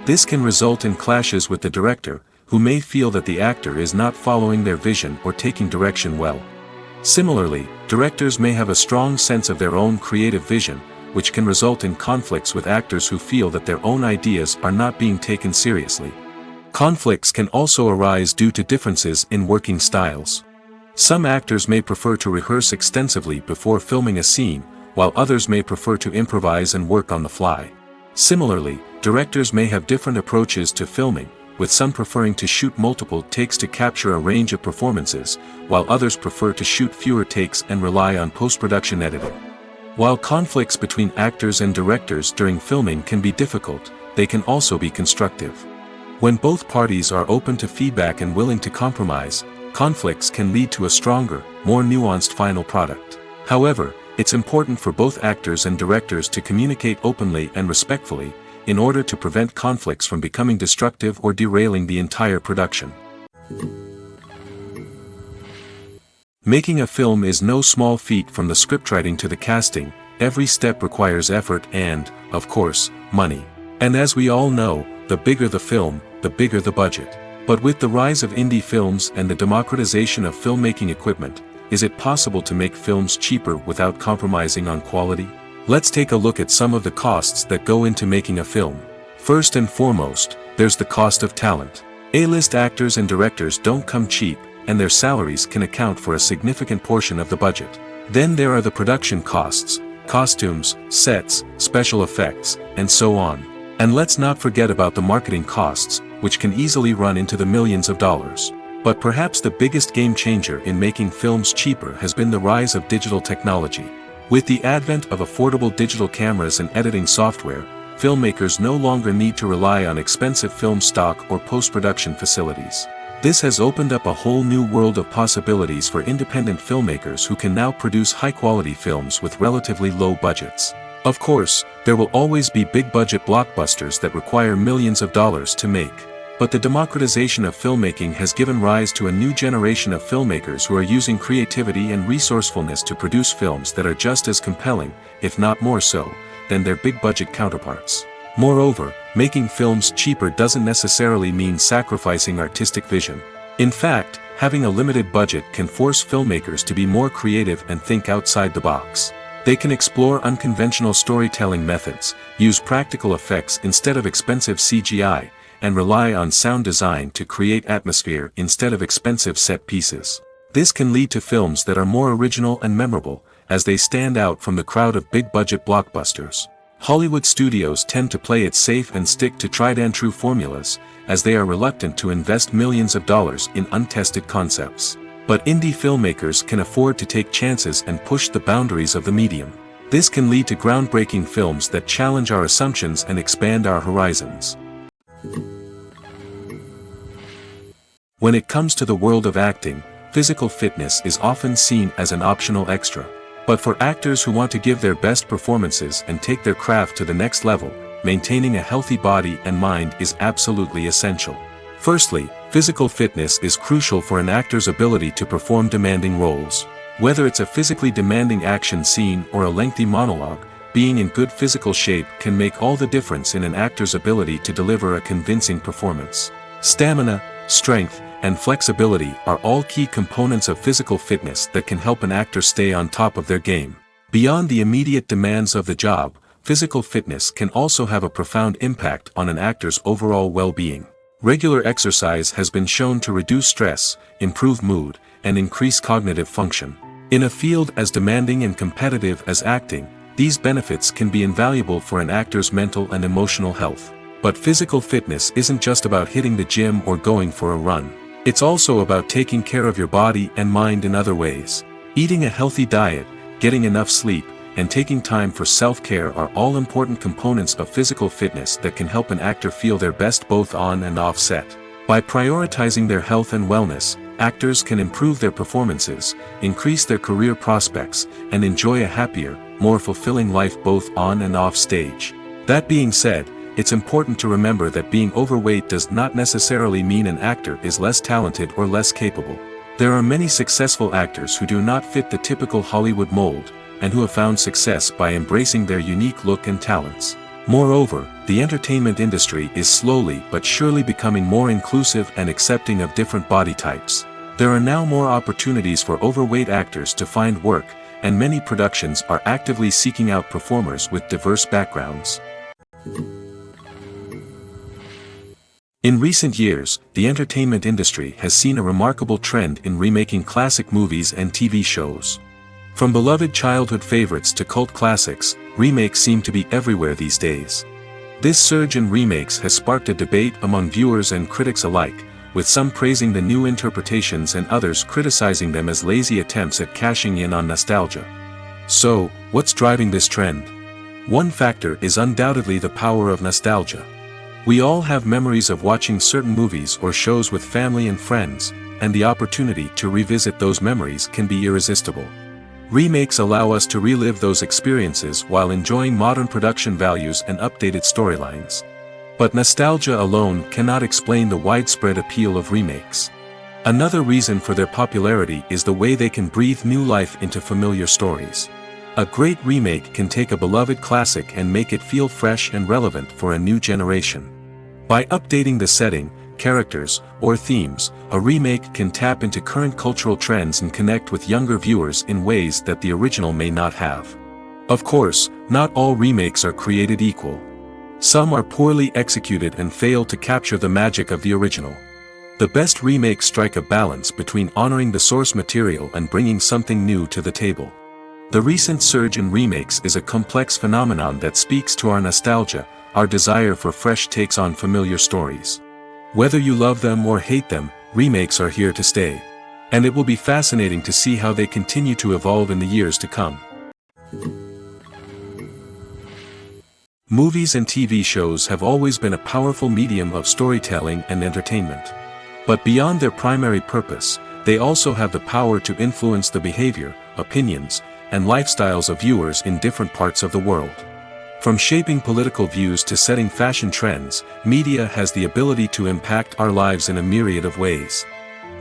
This can result in clashes with the director, who may feel that the actor is not following their vision or taking direction well. Similarly, directors may have a strong sense of their own creative vision, which can result in conflicts with actors who feel that their own ideas are not being taken seriously. Conflicts can also arise due to differences in working styles. Some actors may prefer to rehearse extensively before filming a scene, while others may prefer to improvise and work on the fly. Similarly, directors may have different approaches to filming, with some preferring to shoot multiple takes to capture a range of performances, while others prefer to shoot fewer takes and rely on post-production editing. While conflicts between actors and directors during filming can be difficult, they can also be constructive. When both parties are open to feedback and willing to compromise, conflicts can lead to a stronger, more nuanced final product. However, it's important for both actors and directors to communicate openly and respectfully, in order to prevent conflicts from becoming destructive or derailing the entire production. Making a film is no small feat. From the scriptwriting to the casting, every step requires effort and, of course, money. And as we all know, the bigger the film, the bigger the budget. But with the rise of indie films and the democratization of filmmaking equipment, is it possible to make films cheaper without compromising on quality? Let's take a look at some of the costs that go into making a film. First and foremost, there's the cost of talent. A-list actors and directors don't come cheap, and their salaries can account for a significant portion of the budget. Then there are the production costs, costumes, sets, special effects, and so on. And let's not forget about the marketing costs, which can easily run into the millions of dollars. But perhaps the biggest game changer in making films cheaper has been the rise of digital technology. With the advent of affordable digital cameras and editing software, filmmakers no longer need to rely on expensive film stock or post-production facilities. This has opened up a whole new world of possibilities for independent filmmakers who can now produce high-quality films with relatively low budgets. Of course, there will always be big-budget blockbusters that require millions of dollars to make. But the democratization of filmmaking has given rise to a new generation of filmmakers who are using creativity and resourcefulness to produce films that are just as compelling, if not more so, than their big-budget counterparts. Moreover, making films cheaper doesn't necessarily mean sacrificing artistic vision. In fact, having a limited budget can force filmmakers to be more creative and think outside the box. They can explore unconventional storytelling methods, use practical effects instead of expensive CGI, and rely on sound design to create atmosphere instead of expensive set pieces. This can lead to films that are more original and memorable, as they stand out from the crowd of big-budget blockbusters. Hollywood studios tend to play it safe and stick to tried-and-true formulas, as they are reluctant to invest millions of dollars in untested concepts. But indie filmmakers can afford to take chances and push the boundaries of the medium. This can lead to groundbreaking films that challenge our assumptions and expand our horizons. When it comes to the world of acting, physical fitness is often seen as an optional extra. But for actors who want to give their best performances and take their craft to the next level, maintaining a healthy body and mind is absolutely essential. Firstly, physical fitness is crucial for an actor's ability to perform demanding roles. Whether it's a physically demanding action scene or a lengthy monologue, being in good physical shape can make all the difference in an actor's ability to deliver a convincing performance. Stamina, strength, and flexibility are all key components of physical fitness that can help an actor stay on top of their game. Beyond the immediate demands of the job, physical fitness can also have a profound impact on an actor's overall well-being. Regular exercise has been shown to reduce stress, improve mood, and increase cognitive function. In a field as demanding and competitive as acting, these benefits can be invaluable for an actor's mental and emotional health. But physical fitness isn't just about hitting the gym or going for a run. It's also about taking care of your body and mind in other ways. Eating a healthy diet, getting enough sleep, and taking time for self-care are all important components of physical fitness that can help an actor feel their best both on and off set. By prioritizing their health and wellness, actors can improve their performances, increase their career prospects, and enjoy a happier, more fulfilling life both on and off stage. That being said, it's important to remember that being overweight does not necessarily mean an actor is less talented or less capable. There are many successful actors who do not fit the typical Hollywood mold, and who have found success by embracing their unique look and talents. Moreover, the entertainment industry is slowly but surely becoming more inclusive and accepting of different body types. There are now more opportunities for overweight actors to find work, and many productions are actively seeking out performers with diverse backgrounds. In recent years, the entertainment industry has seen a remarkable trend in remaking classic movies and TV shows. From beloved childhood favorites to cult classics, remakes seem to be everywhere these days. This surge in remakes has sparked a debate among viewers and critics alike, with some praising the new interpretations and others criticizing them as lazy attempts at cashing in on nostalgia. So, what's driving this trend? One factor is undoubtedly the power of nostalgia. We all have memories of watching certain movies or shows with family and friends, and the opportunity to revisit those memories can be irresistible. Remakes allow us to relive those experiences while enjoying modern production values and updated storylines. But nostalgia alone cannot explain the widespread appeal of remakes. Another reason for their popularity is the way they can breathe new life into familiar stories. A great remake can take a beloved classic and make it feel fresh and relevant for a new generation. By updating the setting, characters, or themes, a remake can tap into current cultural trends and connect with younger viewers in ways that the original may not have. Of course, not all remakes are created equal. Some are poorly executed and fail to capture the magic of the original. The best remakes strike a balance between honoring the source material and bringing something new to the table. The recent surge in remakes is a complex phenomenon that speaks to our nostalgia, our desire for fresh takes on familiar stories. Whether you love them or hate them, remakes are here to stay. And it will be fascinating to see how they continue to evolve in the years to come. Movies and TV shows have always been a powerful medium of storytelling and entertainment. But beyond their primary purpose, they also have the power to influence the behavior, opinions, and lifestyles of viewers in different parts of the world. From shaping political views to setting fashion trends, media has the ability to impact our lives in a myriad of ways.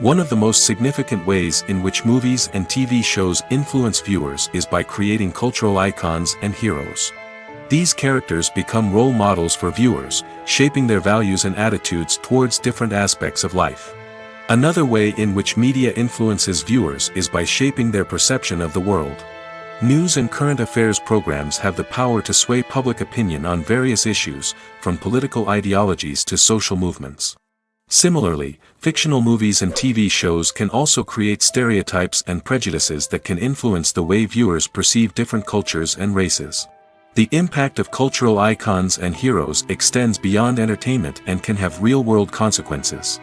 One of the most significant ways in which movies and TV shows influence viewers is by creating cultural icons and heroes. These characters become role models for viewers, shaping their values and attitudes towards different aspects of life. Another way in which media influences viewers is by shaping their perception of the world. News and current affairs programs have the power to sway public opinion on various issues, from political ideologies to social movements. Similarly, fictional movies and TV shows can also create stereotypes and prejudices that can influence the way viewers perceive different cultures and races. The impact of cultural icons and heroes extends beyond entertainment and can have real-world consequences.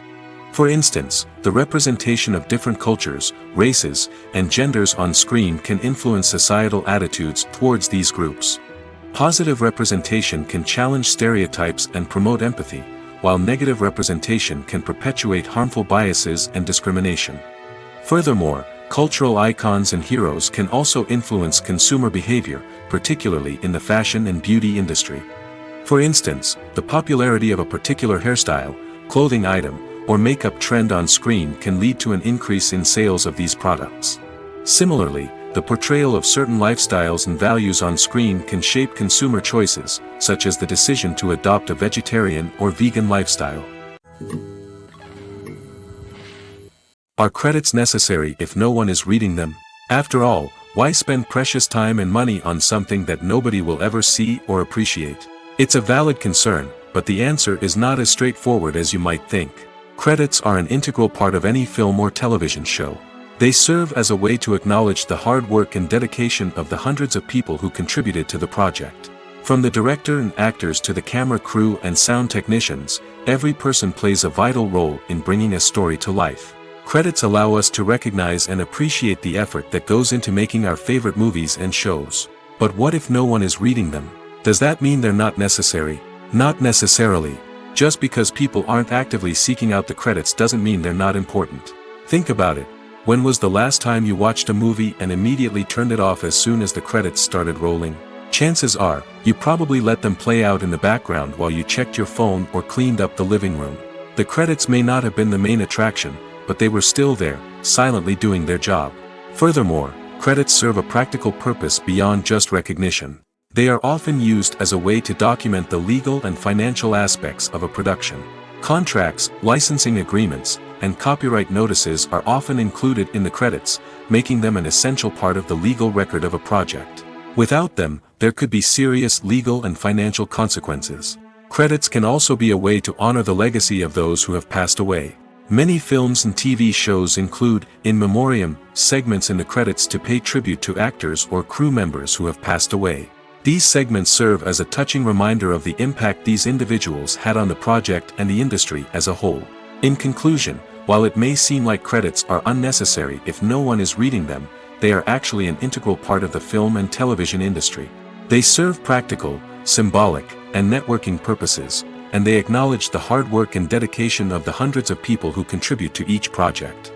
For instance, the representation of different cultures, races, and genders on screen can influence societal attitudes towards these groups. Positive representation can challenge stereotypes and promote empathy, while negative representation can perpetuate harmful biases and discrimination. Furthermore, cultural icons and heroes can also influence consumer behavior, particularly in the fashion and beauty industry. For instance, the popularity of a particular hairstyle, clothing item, or makeup trend on screen can lead to an increase in sales of these products. Similarly, the portrayal of certain lifestyles and values on screen can shape consumer choices, such as the decision to adopt a vegetarian or vegan lifestyle. Are credits necessary if no one is reading them? After all, why spend precious time and money on something that nobody will ever see or appreciate? It's a valid concern, but the answer is not as straightforward as you might think. Credits are an integral part of any film or television show. They serve as a way to acknowledge the hard work and dedication of the hundreds of people who contributed to the project. From the director and actors to the camera crew and sound technicians, every person plays a vital role in bringing a story to life. Credits allow us to recognize and appreciate the effort that goes into making our favorite movies and shows. But what if no one is reading them? Does that mean they're not necessary? Not necessarily. Just because people aren't actively seeking out the credits doesn't mean they're not important. Think about it. When was the last time you watched a movie and immediately turned it off as soon as the credits started rolling? Chances are, you probably let them play out in the background while you checked your phone or cleaned up the living room. The credits may not have been the main attraction, but they were still there, silently doing their job. Furthermore, credits serve a practical purpose beyond just recognition. They are often used as a way to document the legal and financial aspects of a production. Contracts, licensing agreements, and copyright notices are often included in the credits, making them an essential part of the legal record of a project. Without them, there could be serious legal and financial consequences. Credits can also be a way to honor the legacy of those who have passed away. Many films and TV shows include in memoriam segments in the credits to pay tribute to actors or crew members who have passed away. These segments serve as a touching reminder of the impact these individuals had on the project and the industry as a whole. In conclusion, while it may seem like credits are unnecessary if no one is reading them, they are actually an integral part of the film and television industry. They serve practical, symbolic, and networking purposes, and they acknowledge the hard work and dedication of the hundreds of people who contribute to each project.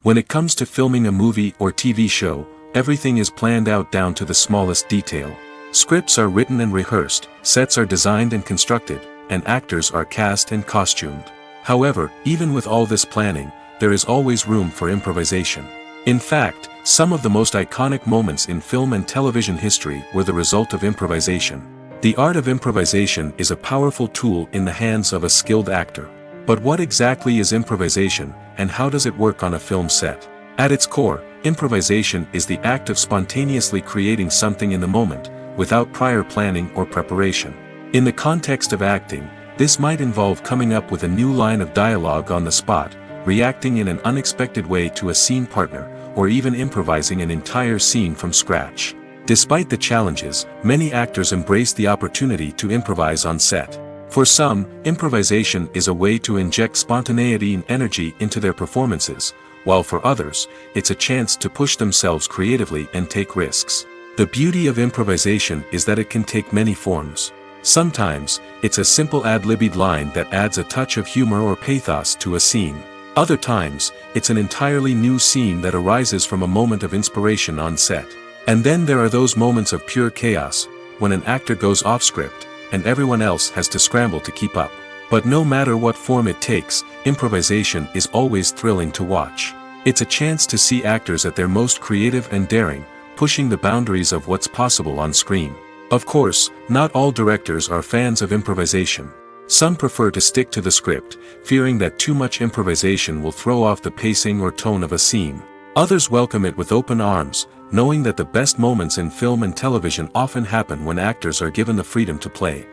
When it comes to filming a movie or TV show, everything is planned out down to the smallest detail. Scripts are written and rehearsed, sets are designed and constructed, and actors are cast and costumed. However, even with all this planning, there is always room for improvisation. In fact, some of the most iconic moments in film and television history were the result of improvisation. The art of improvisation is a powerful tool in the hands of a skilled actor. But what exactly is improvisation, and how does it work on a film set? At its core, improvisation is the act of spontaneously creating something in the moment, without prior planning or preparation. In the context of acting, this might involve coming up with a new line of dialogue on the spot, reacting in an unexpected way to a scene partner, or even improvising an entire scene from scratch. Despite the challenges, many actors embrace the opportunity to improvise on set. For some, improvisation is a way to inject spontaneity and energy into their performances, while for others, it's a chance to push themselves creatively and take risks. The beauty of improvisation is that it can take many forms. Sometimes, it's a simple ad-libbed line that adds a touch of humor or pathos to a scene. Other times, it's an entirely new scene that arises from a moment of inspiration on set. And then there are those moments of pure chaos, when an actor goes off script, and everyone else has to scramble to keep up. But no matter what form it takes, improvisation is always thrilling to watch. It's a chance to see actors at their most creative and daring, pushing the boundaries of what's possible on screen. Of course, not all directors are fans of improvisation. Some prefer to stick to the script, fearing that too much improvisation will throw off the pacing or tone of a scene. Others welcome it with open arms, knowing that the best moments in film and television often happen when actors are given the freedom to play.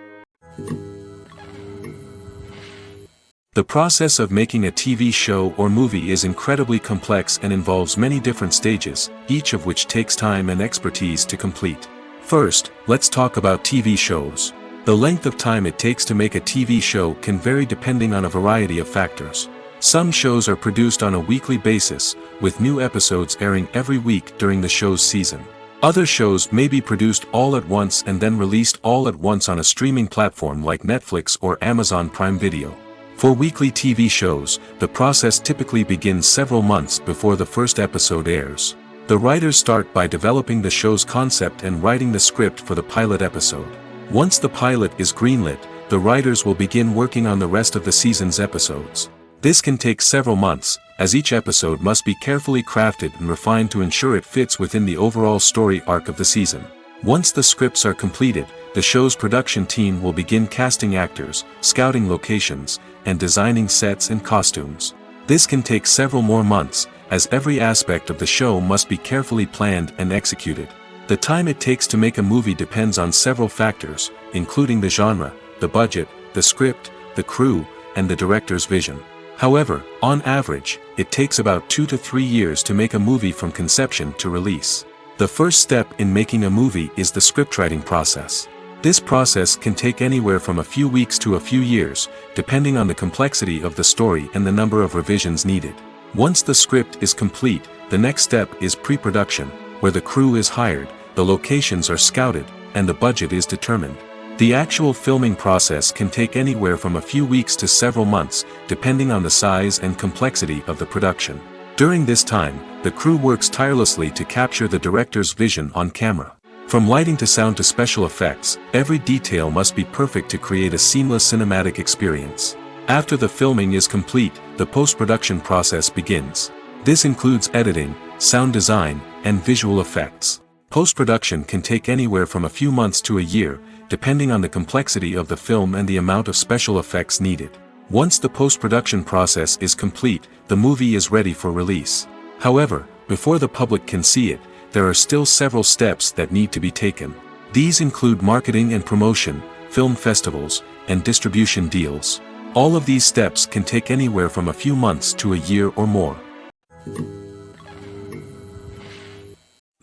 The process of making a TV show or movie is incredibly complex and involves many different stages, each of which takes time and expertise to complete. First, let's talk about TV shows. The length of time it takes to make a TV show can vary depending on a variety of factors. Some shows are produced on a weekly basis, with new episodes airing every week during the show's season. Other shows may be produced all at once and then released all at once on a streaming platform like Netflix or Amazon Prime Video. For weekly TV shows, the process typically begins several months before the first episode airs. The writers start by developing the show's concept and writing the script for the pilot episode. Once the pilot is greenlit, the writers will begin working on the rest of the season's episodes. This can take several months, as each episode must be carefully crafted and refined to ensure it fits within the overall story arc of the season. Once the scripts are completed, the show's production team will begin casting actors, scouting locations, and designing sets and costumes. This can take several more months, as every aspect of the show must be carefully planned and executed. The time it takes to make a movie depends on several factors, including the genre, the budget, the script, the crew, and the director's vision. However, on average, it takes about 2 to 3 years to make a movie from conception to release. The first step in making a movie is the scriptwriting process. This process can take anywhere from a few weeks to a few years, depending on the complexity of the story and the number of revisions needed. Once the script is complete, the next step is pre-production, where the crew is hired, the locations are scouted, and the budget is determined. The actual filming process can take anywhere from a few weeks to several months, depending on the size and complexity of the production. During this time, the crew works tirelessly to capture the director's vision on camera. From lighting to sound to special effects, every detail must be perfect to create a seamless cinematic experience. After the filming is complete, the post-production process begins. This includes editing, sound design, and visual effects. Post-production can take anywhere from a few months to a year, depending on the complexity of the film and the amount of special effects needed. Once the post-production process is complete, the movie is ready for release. However, before the public can see it, there are still several steps that need to be taken. These include marketing and promotion, film festivals, and distribution deals. All of these steps can take anywhere from a few months to a year or more.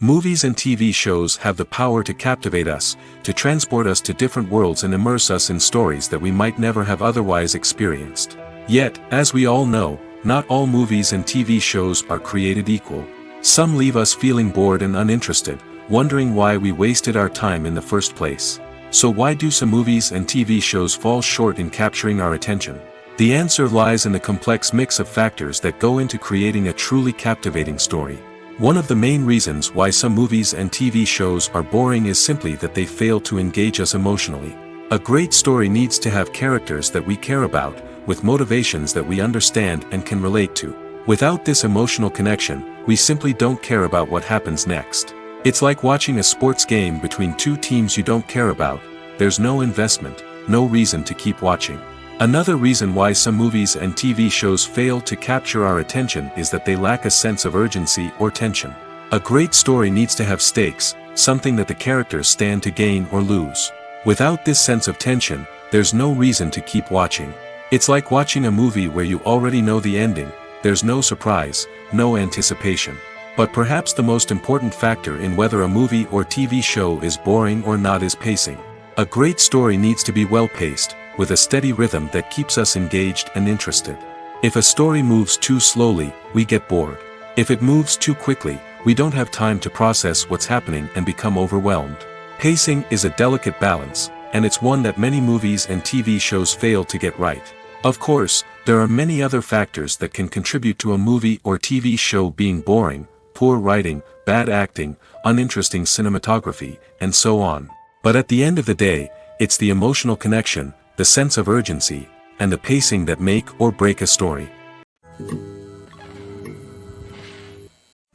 Movies and TV shows have the power to captivate us, to transport us to different worlds and immerse us in stories that we might never have otherwise experienced. Yet, as we all know, not all movies and TV shows are created equal. Some leave us feeling bored and uninterested, wondering why we wasted our time in the first place. So why do some movies and TV shows fall short in capturing our attention? The answer lies in the complex mix of factors that go into creating a truly captivating story. One of the main reasons why some movies and TV shows are boring is simply that they fail to engage us emotionally. A great story needs to have characters that we care about, with motivations that we understand and can relate to. Without this emotional connection, we simply don't care about what happens next. It's like watching a sports game between two teams you don't care about. There's no investment, no reason to keep watching. Another reason why some movies and TV shows fail to capture our attention is that they lack a sense of urgency or tension. A great story needs to have stakes, something that the characters stand to gain or lose. Without this sense of tension, there's no reason to keep watching. It's like watching a movie where you already know the ending. There's no surprise, no anticipation. But perhaps the most important factor in whether a movie or TV show is boring or not is pacing. A great story needs to be well-paced, with a steady rhythm that keeps us engaged and interested. If a story moves too slowly, we get bored. If it moves too quickly, we don't have time to process what's happening and become overwhelmed. Pacing is a delicate balance, and it's one that many movies and TV shows fail to get right. Of course, there are many other factors that can contribute to a movie or TV show being boring: poor writing, bad acting, uninteresting cinematography, and so on. But at the end of the day, it's the emotional connection, the sense of urgency, and the pacing that make or break a story.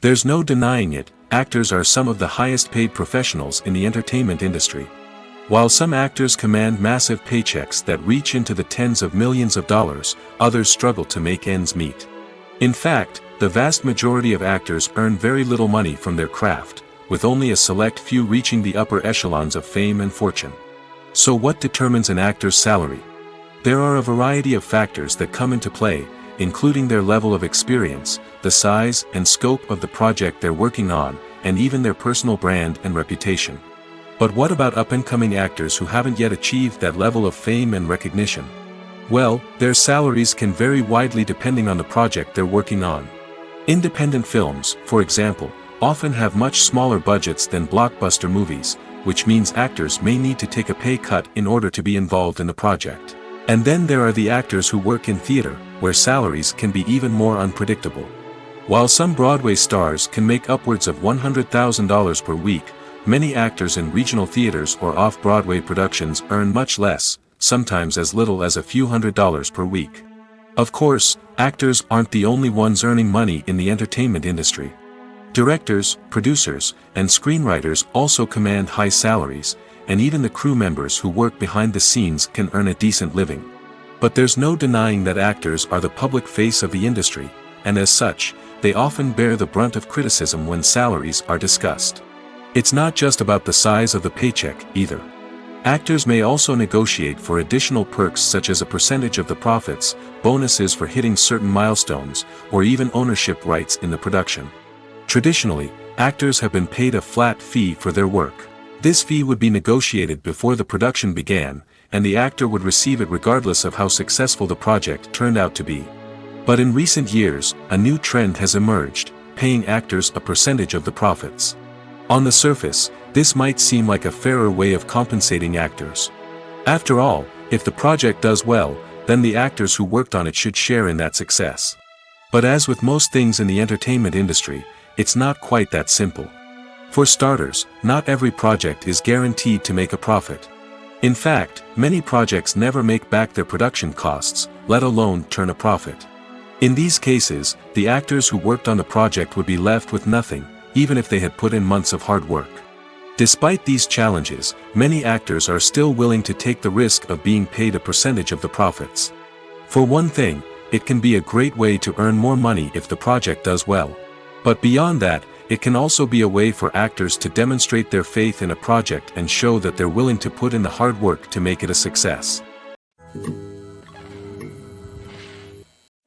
There's no denying it, actors are some of the highest paid professionals in the entertainment industry. While some actors command massive paychecks that reach into the tens of millions of dollars, others struggle to make ends meet. In fact, the vast majority of actors earn very little money from their craft, with only a select few reaching the upper echelons of fame and fortune. So what determines an actor's salary? There are a variety of factors that come into play, including their level of experience, the size and scope of the project they're working on, and even their personal brand and reputation. But what about up-and-coming actors who haven't yet achieved that level of fame and recognition? Well, their salaries can vary widely depending on the project they're working on. Independent films, for example, often have much smaller budgets than blockbuster movies, which means actors may need to take a pay cut in order to be involved in the project. And then there are the actors who work in theater, where salaries can be even more unpredictable. While some Broadway stars can make upwards of $100,000 per week, many actors in regional theaters or off-Broadway productions earn much less, sometimes as little as a few $100s per week. Of course, actors aren't the only ones earning money in the entertainment industry. Directors, producers, and screenwriters also command high salaries, and even the crew members who work behind the scenes can earn a decent living. But there's no denying that actors are the public face of the industry, and as such, they often bear the brunt of criticism when salaries are discussed. It's not just about the size of the paycheck, either. Actors may also negotiate for additional perks such as a percentage of the profits, bonuses for hitting certain milestones, or even ownership rights in the production. Traditionally, actors have been paid a flat fee for their work. This fee would be negotiated before the production began, and the actor would receive it regardless of how successful the project turned out to be. But in recent years, a new trend has emerged, paying actors a percentage of the profits. On the surface, this might seem like a fairer way of compensating actors. After all, if the project does well, then the actors who worked on it should share in that success. But as with most things in the entertainment industry, it's not quite that simple. For starters, not every project is guaranteed to make a profit. In fact, many projects never make back their production costs, let alone turn a profit. In these cases, the actors who worked on the project would be left with nothing, even if they had put in months of hard work. Despite these challenges, many actors are still willing to take the risk of being paid a percentage of the profits. For one thing, it can be a great way to earn more money if the project does well. But beyond that, it can also be a way for actors to demonstrate their faith in a project and show that they're willing to put in the hard work to make it a success.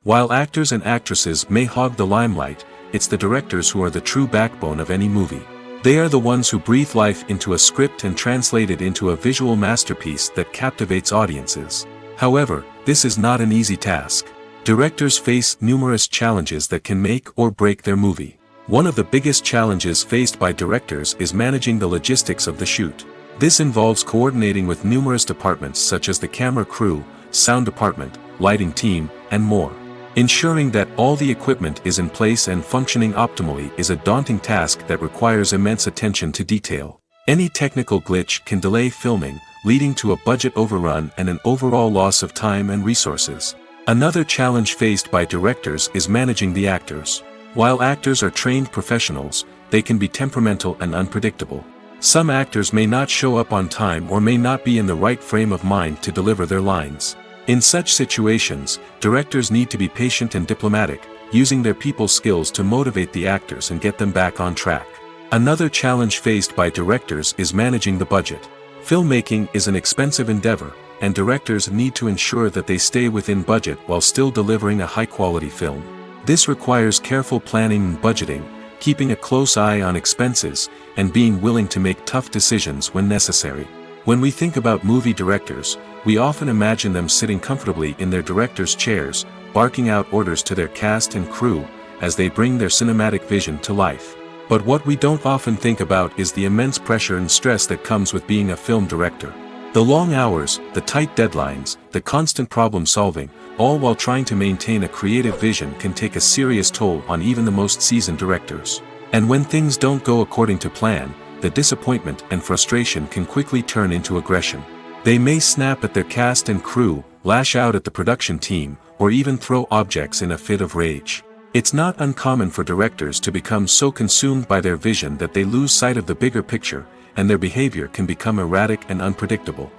While actors and actresses may hog the limelight, it's the directors who are the true backbone of any movie. They are the ones who breathe life into a script and translate it into a visual masterpiece that captivates audiences. However, this is not an easy task. Directors face numerous challenges that can make or break their movie. One of the biggest challenges faced by directors is managing the logistics of the shoot. This involves coordinating with numerous departments such as the camera crew, sound department, lighting team, and more. Ensuring that all the equipment is in place and functioning optimally is a daunting task that requires immense attention to detail. Any technical glitch can delay filming, leading to a budget overrun and an overall loss of time and resources. Another challenge faced by directors is managing the actors. While actors are trained professionals, they can be temperamental and unpredictable. Some actors may not show up on time or may not be in the right frame of mind to deliver their lines. In such situations, directors need to be patient and diplomatic, using their people skills to motivate the actors and get them back on track. Another challenge faced by directors is managing the budget. Filmmaking is an expensive endeavor, and directors need to ensure that they stay within budget while still delivering a high-quality film. This requires careful planning and budgeting, keeping a close eye on expenses, and being willing to make tough decisions when necessary. When we think about movie directors, we often imagine them sitting comfortably in their director's chairs, barking out orders to their cast and crew, as they bring their cinematic vision to life. But what we don't often think about is the immense pressure and stress that comes with being a film director. The long hours, the tight deadlines, the constant problem solving, all while trying to maintain a creative vision can take a serious toll on even the most seasoned directors. And when things don't go according to plan, the disappointment and frustration can quickly turn into aggression. They may snap at their cast and crew, lash out at the production team, or even throw objects in a fit of rage. It's not uncommon for directors to become so consumed by their vision that they lose sight of the bigger picture, and their behavior can become erratic and unpredictable.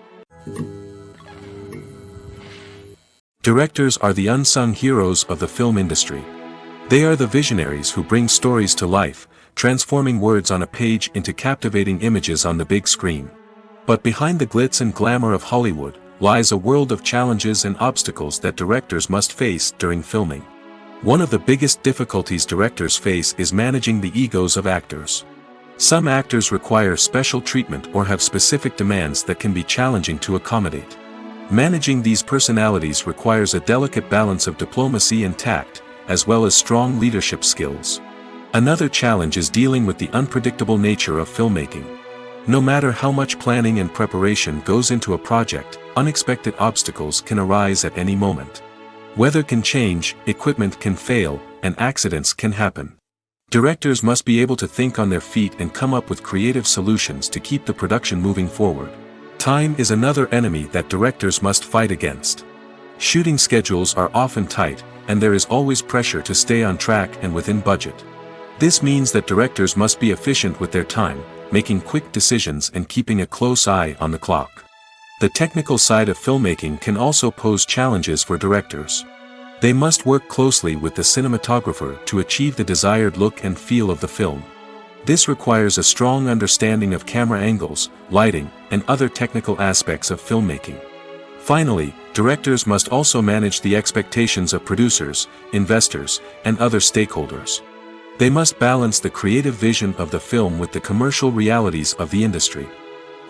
Directors are the unsung heroes of the film industry. They are the visionaries who bring stories to life, transforming words on a page into captivating images on the big screen. But behind the glitz and glamour of Hollywood, lies a world of challenges and obstacles that directors must face during filming. One of the biggest difficulties directors face is managing the egos of actors. Some actors require special treatment or have specific demands that can be challenging to accommodate. Managing these personalities requires a delicate balance of diplomacy and tact, as well as strong leadership skills. Another challenge is dealing with the unpredictable nature of filmmaking. No matter how much planning and preparation goes into a project, unexpected obstacles can arise at any moment. Weather can change, equipment can fail, and accidents can happen. Directors must be able to think on their feet and come up with creative solutions to keep the production moving forward. Time is another enemy that directors must fight against. Shooting schedules are often tight, and there is always pressure to stay on track and within budget. This means that directors must be efficient with their time, making quick decisions and keeping a close eye on the clock. The technical side of filmmaking can also pose challenges for directors. They must work closely with the cinematographer to achieve the desired look and feel of the film. This requires a strong understanding of camera angles, lighting, and other technical aspects of filmmaking. Finally, directors must also manage the expectations of producers, investors, and other stakeholders. They must balance the creative vision of the film with the commercial realities of the industry.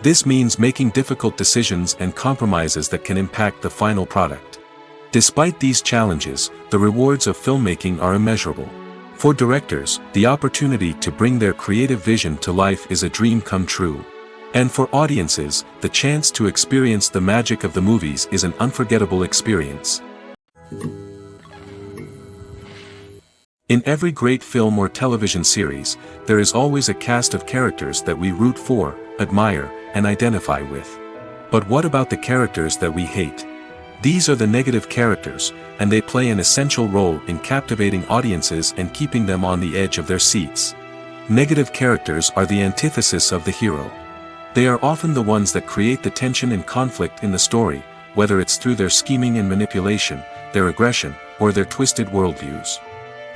This means making difficult decisions and compromises that can impact the final product. Despite these challenges, the rewards of filmmaking are immeasurable. For directors, the opportunity to bring their creative vision to life is a dream come true. And for audiences, the chance to experience the magic of the movies is an unforgettable experience. In every great film or television series, there is always a cast of characters that we root for, admire, and identify with. But what about the characters that we hate? These are the negative characters, and they play an essential role in captivating audiences and keeping them on the edge of their seats. Negative characters are the antithesis of the hero. They are often the ones that create the tension and conflict in the story, whether it's through their scheming and manipulation, their aggression, or their twisted worldviews.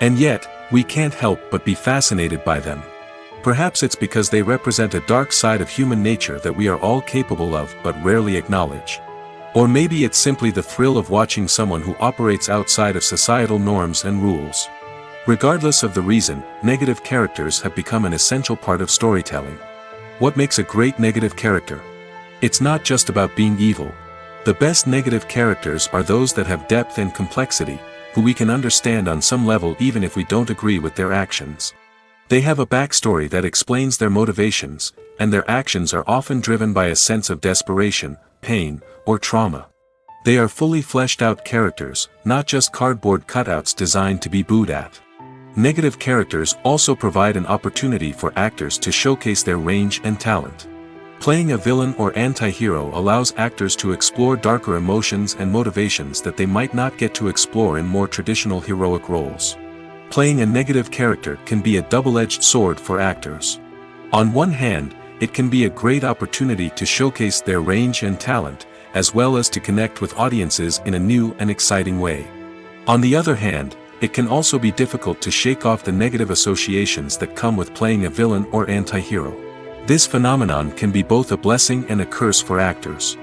And yet, we can't help but be fascinated by them. Perhaps it's because they represent a dark side of human nature that we are all capable of but rarely acknowledge. Or maybe it's simply the thrill of watching someone who operates outside of societal norms and rules. Regardless of the reason, negative characters have become an essential part of storytelling. What makes a great negative character? It's not just about being evil. The best negative characters are those that have depth and complexity, who we can understand on some level even if we don't agree with their actions. They have a backstory that explains their motivations, and their actions are often driven by a sense of desperation, pain, or trauma. They are fully fleshed out characters, not just cardboard cutouts designed to be booed at. Negative characters also provide an opportunity for actors to showcase their range and talent. Playing a villain or anti-hero allows actors to explore darker emotions and motivations that they might not get to explore in more traditional heroic roles. Playing a negative character can be a double-edged sword for actors. On one hand, it can be a great opportunity to showcase their range and talent, as well as to connect with audiences in a new and exciting way. On the other hand, it can also be difficult to shake off the negative associations that come with playing a villain or anti-hero. This phenomenon can be both a blessing and a curse for actors.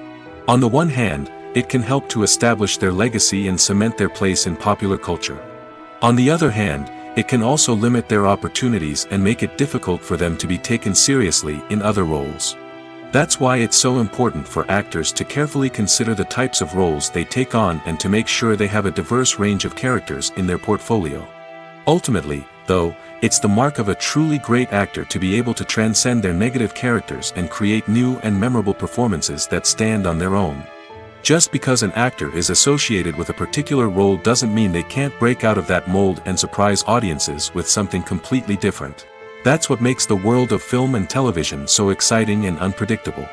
On the one hand, it can help to establish their legacy and cement their place in popular culture. On the other hand, it can also limit their opportunities and make it difficult for them to be taken seriously in other roles. That's why it's so important for actors to carefully consider the types of roles they take on and to make sure they have a diverse range of characters in their portfolio. Ultimately, though, it's the mark of a truly great actor to be able to transcend their negative characters and create new and memorable performances that stand on their own. Just because an actor is associated with a particular role doesn't mean they can't break out of that mold and surprise audiences with something completely different. That's what makes the world of film and television so exciting and unpredictable.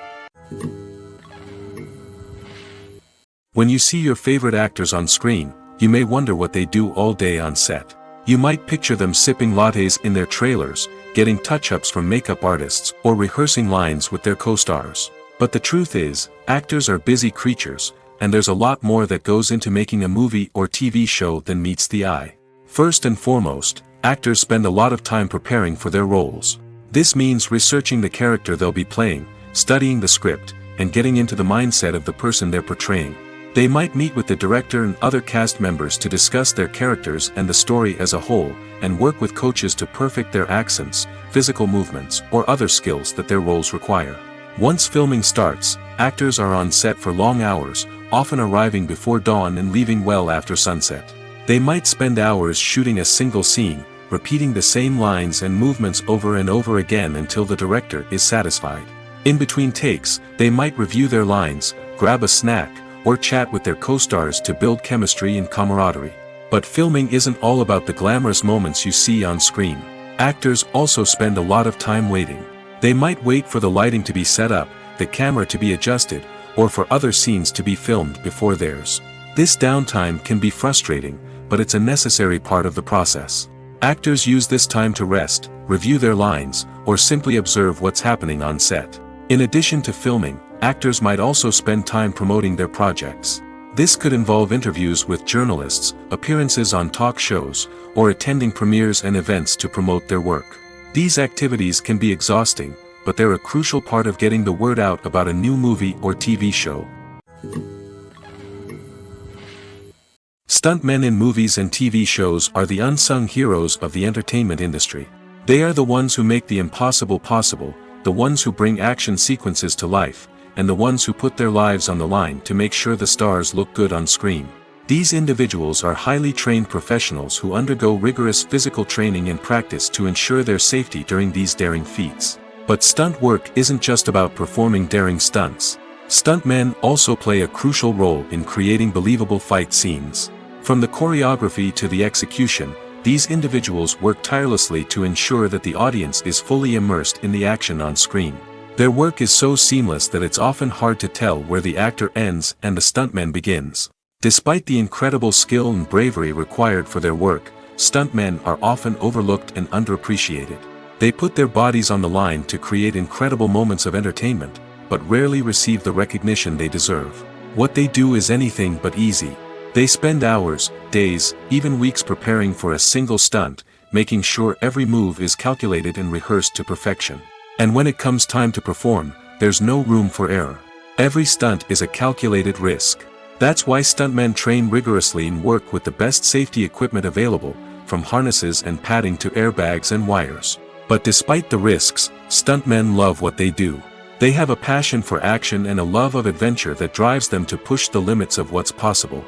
When you see your favorite actors on screen, you may wonder what they do all day on set. You might picture them sipping lattes in their trailers, getting touch-ups from makeup artists, or rehearsing lines with their co-stars. But the truth is, actors are busy creatures, and there's a lot more that goes into making a movie or TV show than meets the eye. First and foremost, actors spend a lot of time preparing for their roles. This means researching the character they'll be playing, studying the script, and getting into the mindset of the person they're portraying. They might meet with the director and other cast members to discuss their characters and the story as a whole, and work with coaches to perfect their accents, physical movements, or other skills that their roles require. Once filming starts, actors are on set for long hours, often arriving before dawn and leaving well after sunset. They might spend hours shooting a single scene, repeating the same lines and movements over and over again until the director is satisfied. In between takes, they might review their lines, grab a snack, or chat with their co-stars to build chemistry and camaraderie. But filming isn't all about the glamorous moments you see on screen. Actors also spend a lot of time waiting. They might wait for the lighting to be set up, the camera to be adjusted, or for other scenes to be filmed before theirs. This downtime can be frustrating, but it's a necessary part of the process. Actors use this time to rest, review their lines, or simply observe what's happening on set. In addition to filming, actors might also spend time promoting their projects. This could involve interviews with journalists, appearances on talk shows, or attending premieres and events to promote their work. These activities can be exhausting, but they're a crucial part of getting the word out about a new movie or TV show. Stuntmen in movies and TV shows are the unsung heroes of the entertainment industry. They are the ones who make the impossible possible, the ones who bring action sequences to life, and the ones who put their lives on the line to make sure the stars look good on screen. These individuals are highly trained professionals who undergo rigorous physical training and practice to ensure their safety during these daring feats. But stunt work isn't just about performing daring stunts. Stuntmen also play a crucial role in creating believable fight scenes. From the choreography to the execution, these individuals work tirelessly to ensure that the audience is fully immersed in the action on screen. Their work is so seamless that it's often hard to tell where the actor ends and the stuntman begins. Despite the incredible skill and bravery required for their work, stuntmen are often overlooked and underappreciated. They put their bodies on the line to create incredible moments of entertainment, but rarely receive the recognition they deserve. What they do is anything but easy. They spend hours, days, even weeks preparing for a single stunt, making sure every move is calculated and rehearsed to perfection. And when it comes time to perform, there's no room for error. Every stunt is a calculated risk. That's why stuntmen train rigorously and work with the best safety equipment available, from harnesses and padding to airbags and wires. But despite the risks, stuntmen love what they do. They have a passion for action and a love of adventure that drives them to push the limits of what's possible.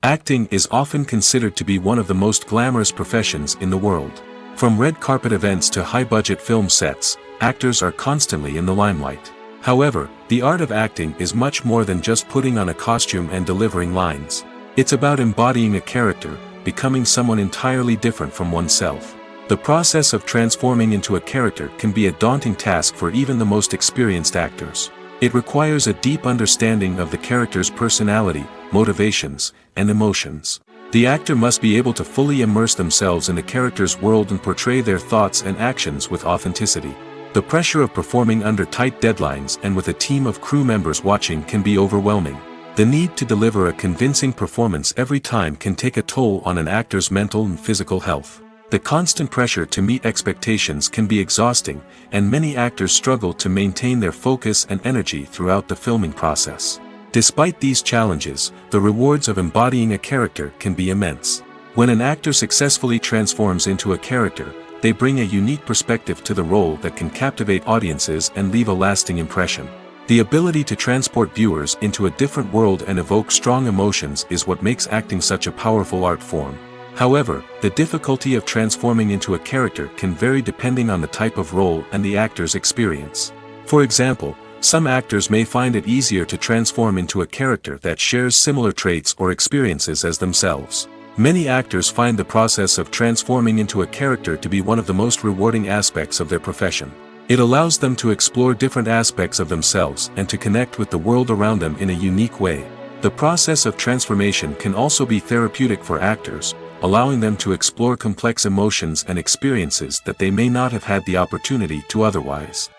Acting is often considered to be one of the most glamorous professions in the world. From red carpet events to high-budget film sets, actors are constantly in the limelight. However, the art of acting is much more than just putting on a costume and delivering lines. It's about embodying a character, becoming someone entirely different from oneself. The process of transforming into a character can be a daunting task for even the most experienced actors. It requires a deep understanding of the character's personality, motivations, and emotions. The actor must be able to fully immerse themselves in the character's world and portray their thoughts and actions with authenticity. The pressure of performing under tight deadlines and with a team of crew members watching can be overwhelming. The need to deliver a convincing performance every time can take a toll on an actor's mental and physical health. The constant pressure to meet expectations can be exhausting, and many actors struggle to maintain their focus and energy throughout the filming process. Despite these challenges, the rewards of embodying a character can be immense. When an actor successfully transforms into a character, they bring a unique perspective to the role that can captivate audiences and leave a lasting impression. The ability to transport viewers into a different world and evoke strong emotions is what makes acting such a powerful art form. However, the difficulty of transforming into a character can vary depending on the type of role and the actor's experience. For example, some actors may find it easier to transform into a character that shares similar traits or experiences as themselves. Many actors find the process of transforming into a character to be one of the most rewarding aspects of their profession. It allows them to explore different aspects of themselves and to connect with the world around them in a unique way. The process of transformation can also be therapeutic for actors, allowing them to explore complex emotions and experiences that they may not have had the opportunity to otherwise.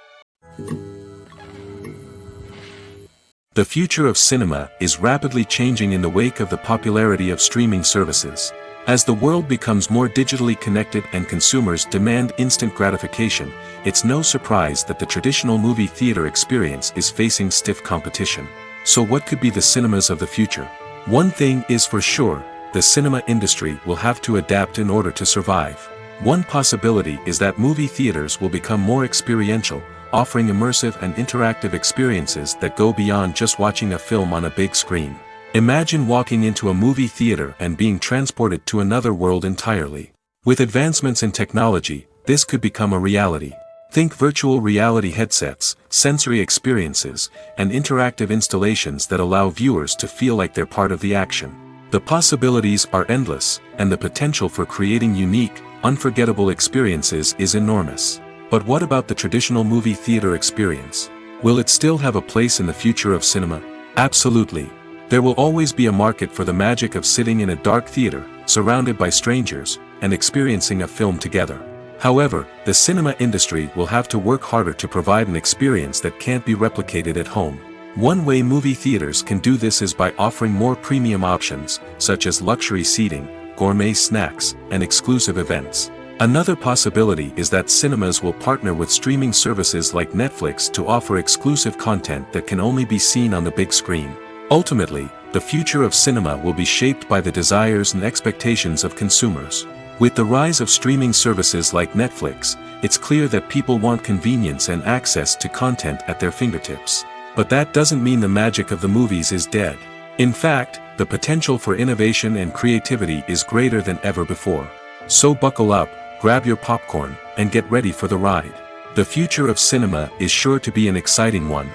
The future of cinema is rapidly changing in the wake of the popularity of streaming services. As the world becomes more digitally connected and consumers demand instant gratification, it's no surprise that the traditional movie theater experience is facing stiff competition. So what could be the cinemas of the future? One thing is for sure, the cinema industry will have to adapt in order to survive. One possibility is that movie theaters will become more experiential, offering immersive and interactive experiences that go beyond just watching a film on a big screen. Imagine walking into a movie theater and being transported to another world entirely. With advancements in technology, this could become a reality. Think virtual reality headsets, sensory experiences, and interactive installations that allow viewers to feel like they're part of the action. The possibilities are endless, and the potential for creating unique, unforgettable experiences is enormous. But what about the traditional movie theater experience? Will it still have a place in the future of cinema? Absolutely. There will always be a market for the magic of sitting in a dark theater, surrounded by strangers, and experiencing a film together. However, the cinema industry will have to work harder to provide an experience that can't be replicated at home. One way movie theaters can do this is by offering more premium options, such as luxury seating, gourmet snacks, and exclusive events. Another possibility is that cinemas will partner with streaming services like Netflix to offer exclusive content that can only be seen on the big screen. Ultimately, the future of cinema will be shaped by the desires and expectations of consumers. With the rise of streaming services like Netflix, it's clear that people want convenience and access to content at their fingertips. But that doesn't mean the magic of the movies is dead. In fact, the potential for innovation and creativity is greater than ever before. So buckle up, grab your popcorn, and get ready for the ride. The future of cinema is sure to be an exciting one.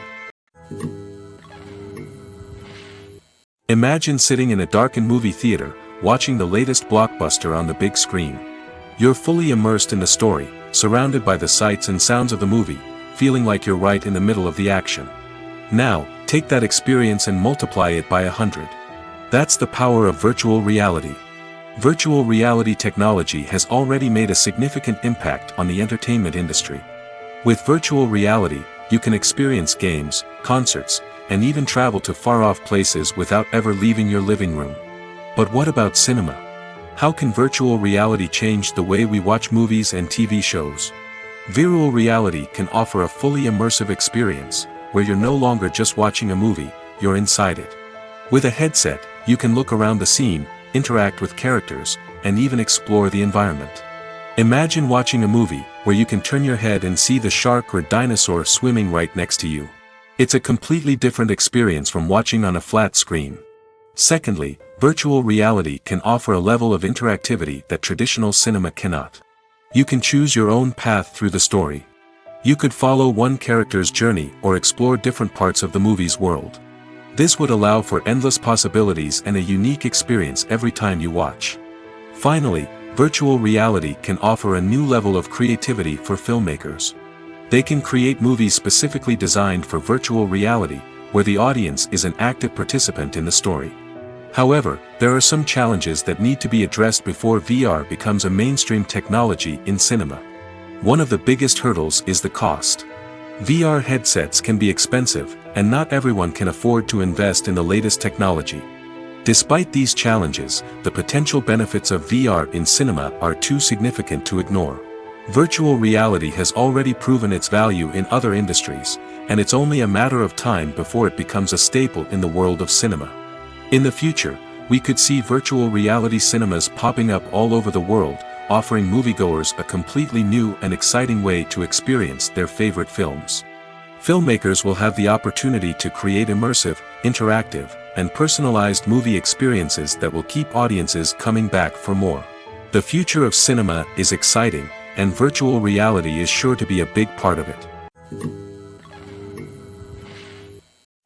Imagine sitting in a darkened movie theater, watching the latest blockbuster on the big screen. You're fully immersed in the story, surrounded by the sights and sounds of the movie, feeling like you're right in the middle of the action. Now, take that experience and multiply it by 100. That's the power of virtual reality. Virtual reality technology has already made a significant impact on the entertainment industry. With virtual reality, you can experience games, concerts, and even travel to far-off places without ever leaving your living room. But what about cinema? How can virtual reality change the way we watch movies and TV shows? Virtual reality can offer a fully immersive experience, where you're no longer just watching a movie, you're inside it. With a headset, you can look around the scene, interact with characters, and even explore the environment. Imagine watching a movie, where you can turn your head and see the shark or dinosaur swimming right next to you. It's a completely different experience from watching on a flat screen. Secondly, virtual reality can offer a level of interactivity that traditional cinema cannot. You can choose your own path through the story. You could follow one character's journey or explore different parts of the movie's world. This would allow for endless possibilities and a unique experience every time you watch. Finally, virtual reality can offer a new level of creativity for filmmakers. They can create movies specifically designed for virtual reality, where the audience is an active participant in the story. However, there are some challenges that need to be addressed before VR becomes a mainstream technology in cinema. One of the biggest hurdles is the cost. VR headsets can be expensive, and not everyone can afford to invest in the latest technology. Despite these challenges, the potential benefits of VR in cinema are too significant to ignore. Virtual reality has already proven its value in other industries, and it's only a matter of time before it becomes a staple in the world of cinema. In the future, we could see virtual reality cinemas popping up all over the world, offering moviegoers a completely new and exciting way to experience their favorite films. Filmmakers will have the opportunity to create immersive, interactive, and personalized movie experiences that will keep audiences coming back for more. The future of cinema is exciting, and virtual reality is sure to be a big part of it.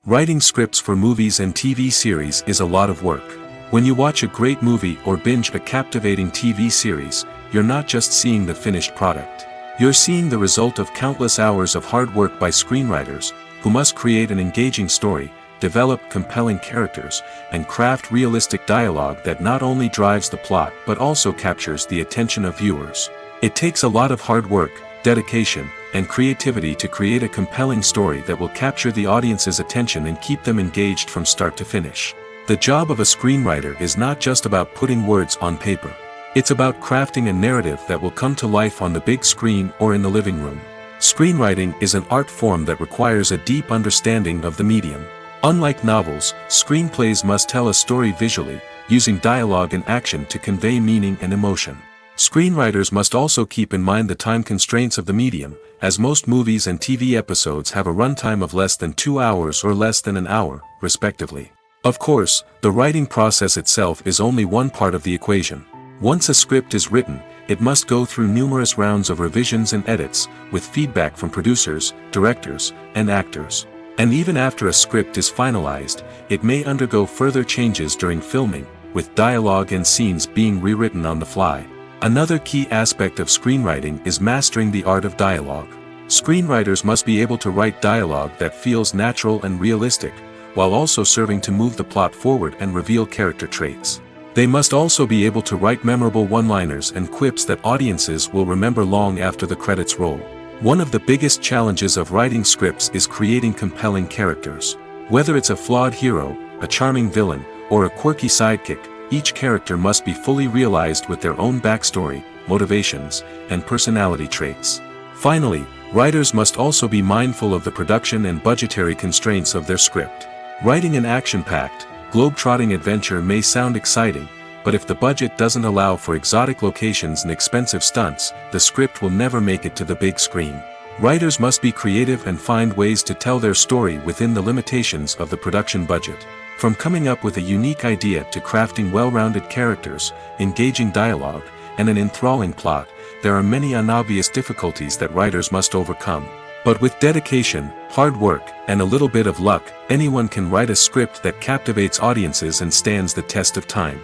Writing scripts for movies and TV series is a lot of work. When you watch a great movie or binge a captivating TV series, you're not just seeing the finished product. You're seeing the result of countless hours of hard work by screenwriters, who must create an engaging story, develop compelling characters, and craft realistic dialogue that not only drives the plot but also captures the attention of viewers. It takes a lot of hard work, dedication, and creativity to create a compelling story that will capture the audience's attention and keep them engaged from start to finish. The job of a screenwriter is not just about putting words on paper. It's about crafting a narrative that will come to life on the big screen or in the living room. Screenwriting is an art form that requires a deep understanding of the medium. Unlike novels, screenplays must tell a story visually, using dialogue and action to convey meaning and emotion. Screenwriters must also keep in mind the time constraints of the medium, as most movies and TV episodes have a runtime of less than 2 hours or less than an hour, respectively. Of course, the writing process itself is only one part of the equation. Once a script is written, it must go through numerous rounds of revisions and edits, with feedback from producers, directors, and actors. And even after a script is finalized, it may undergo further changes during filming, with dialogue and scenes being rewritten on the fly. Another key aspect of screenwriting is mastering the art of dialogue. Screenwriters must be able to write dialogue that feels natural and realistic, while also serving to move the plot forward and reveal character traits. They must also be able to write memorable one-liners and quips that audiences will remember long after the credits roll. One of the biggest challenges of writing scripts is creating compelling characters. Whether it's a flawed hero, a charming villain, or a quirky sidekick, each character must be fully realized with their own backstory, motivations, and personality traits. Finally, writers must also be mindful of the production and budgetary constraints of their script. Writing an action-packed, globe-trotting adventure may sound exciting, but if the budget doesn't allow for exotic locations and expensive stunts, the script will never make it to the big screen. Writers must be creative and find ways to tell their story within the limitations of the production budget. From coming up with a unique idea to crafting well-rounded characters, engaging dialogue, and an enthralling plot, there are many unobvious difficulties that writers must overcome. But with dedication, hard work, and a little bit of luck, anyone can write a script that captivates audiences and stands the test of time.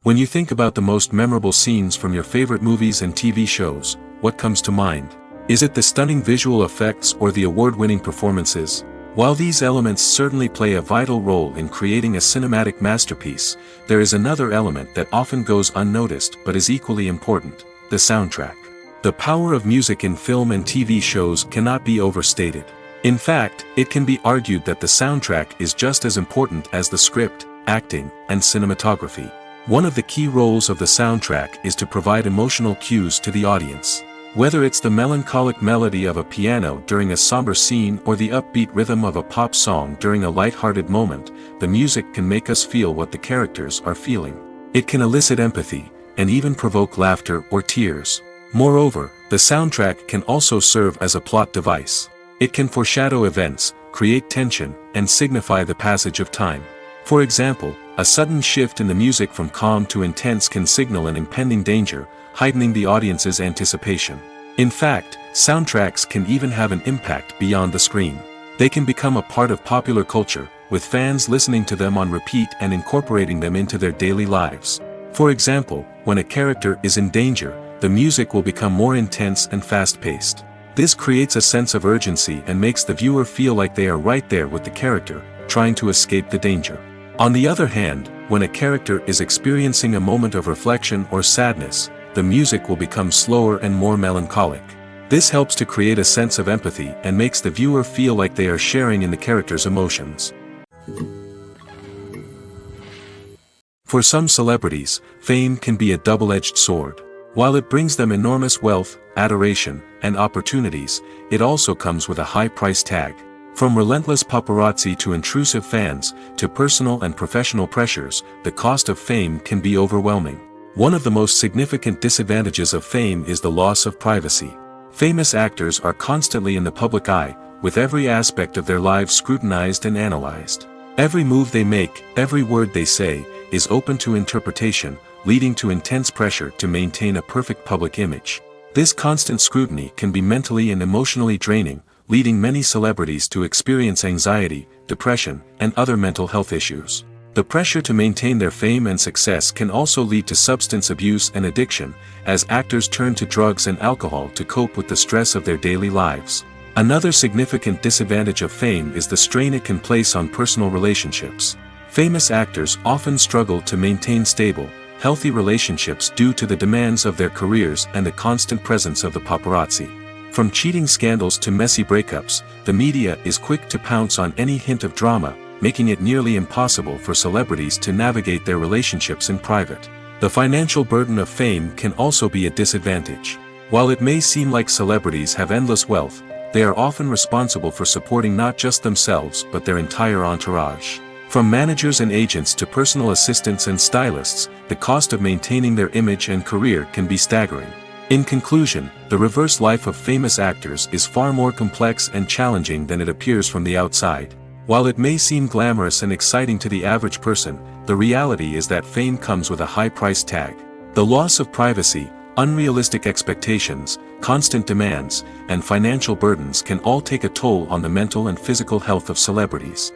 When you think about the most memorable scenes from your favorite movies and TV shows, what comes to mind? Is it the stunning visual effects or the award-winning performances? While these elements certainly play a vital role in creating a cinematic masterpiece, there is another element that often goes unnoticed but is equally important: the soundtrack. The power of music in film and TV shows cannot be overstated. In fact, it can be argued that the soundtrack is just as important as the script, acting, and cinematography. One of the key roles of the soundtrack is to provide emotional cues to the audience. Whether it's the melancholic melody of a piano during a somber scene or the upbeat rhythm of a pop song during a light-hearted moment, the music can make us feel what the characters are feeling. It can elicit empathy, and even provoke laughter or tears. Moreover, the soundtrack can also serve as a plot device. It can foreshadow events, create tension, and signify the passage of time. For example, a sudden shift in the music from calm to intense can signal an impending danger, heightening the audience's anticipation. In fact, soundtracks can even have an impact beyond the screen. They can become a part of popular culture, with fans listening to them on repeat and incorporating them into their daily lives. For example, when a character is in danger, the music will become more intense and fast-paced. This creates a sense of urgency and makes the viewer feel like they are right there with the character, trying to escape the danger. On the other hand, when a character is experiencing a moment of reflection or sadness, the music will become slower and more melancholic. This helps to create a sense of empathy and makes the viewer feel like they are sharing in the character's emotions. For some celebrities, fame can be a double-edged sword. While it brings them enormous wealth, adoration, and opportunities, it also comes with a high price tag. From relentless paparazzi to intrusive fans, to personal and professional pressures, the cost of fame can be overwhelming. One of the most significant disadvantages of fame is the loss of privacy. Famous actors are constantly in the public eye, with every aspect of their lives scrutinized and analyzed. Every move they make, every word they say, is open to interpretation, leading to intense pressure to maintain a perfect public image. This constant scrutiny can be mentally and emotionally draining, leading many celebrities to experience anxiety, depression, and other mental health issues. The pressure to maintain their fame and success can also lead to substance abuse and addiction, as actors turn to drugs and alcohol to cope with the stress of their daily lives. Another significant disadvantage of fame is the strain it can place on personal relationships. Famous actors often struggle to maintain stable, healthy relationships due to the demands of their careers and the constant presence of the paparazzi. From cheating scandals to messy breakups, the media is quick to pounce on any hint of drama, making it nearly impossible for celebrities to navigate their relationships in private. The financial burden of fame can also be a disadvantage. While it may seem like celebrities have endless wealth, they are often responsible for supporting not just themselves but their entire entourage. From managers and agents to personal assistants and stylists, the cost of maintaining their image and career can be staggering. In conclusion, the reverse life of famous actors is far more complex and challenging than it appears from the outside. While it may seem glamorous and exciting to the average person, the reality is that fame comes with a high price tag. The loss of privacy, unrealistic expectations, constant demands, and financial burdens can all take a toll on the mental and physical health of celebrities.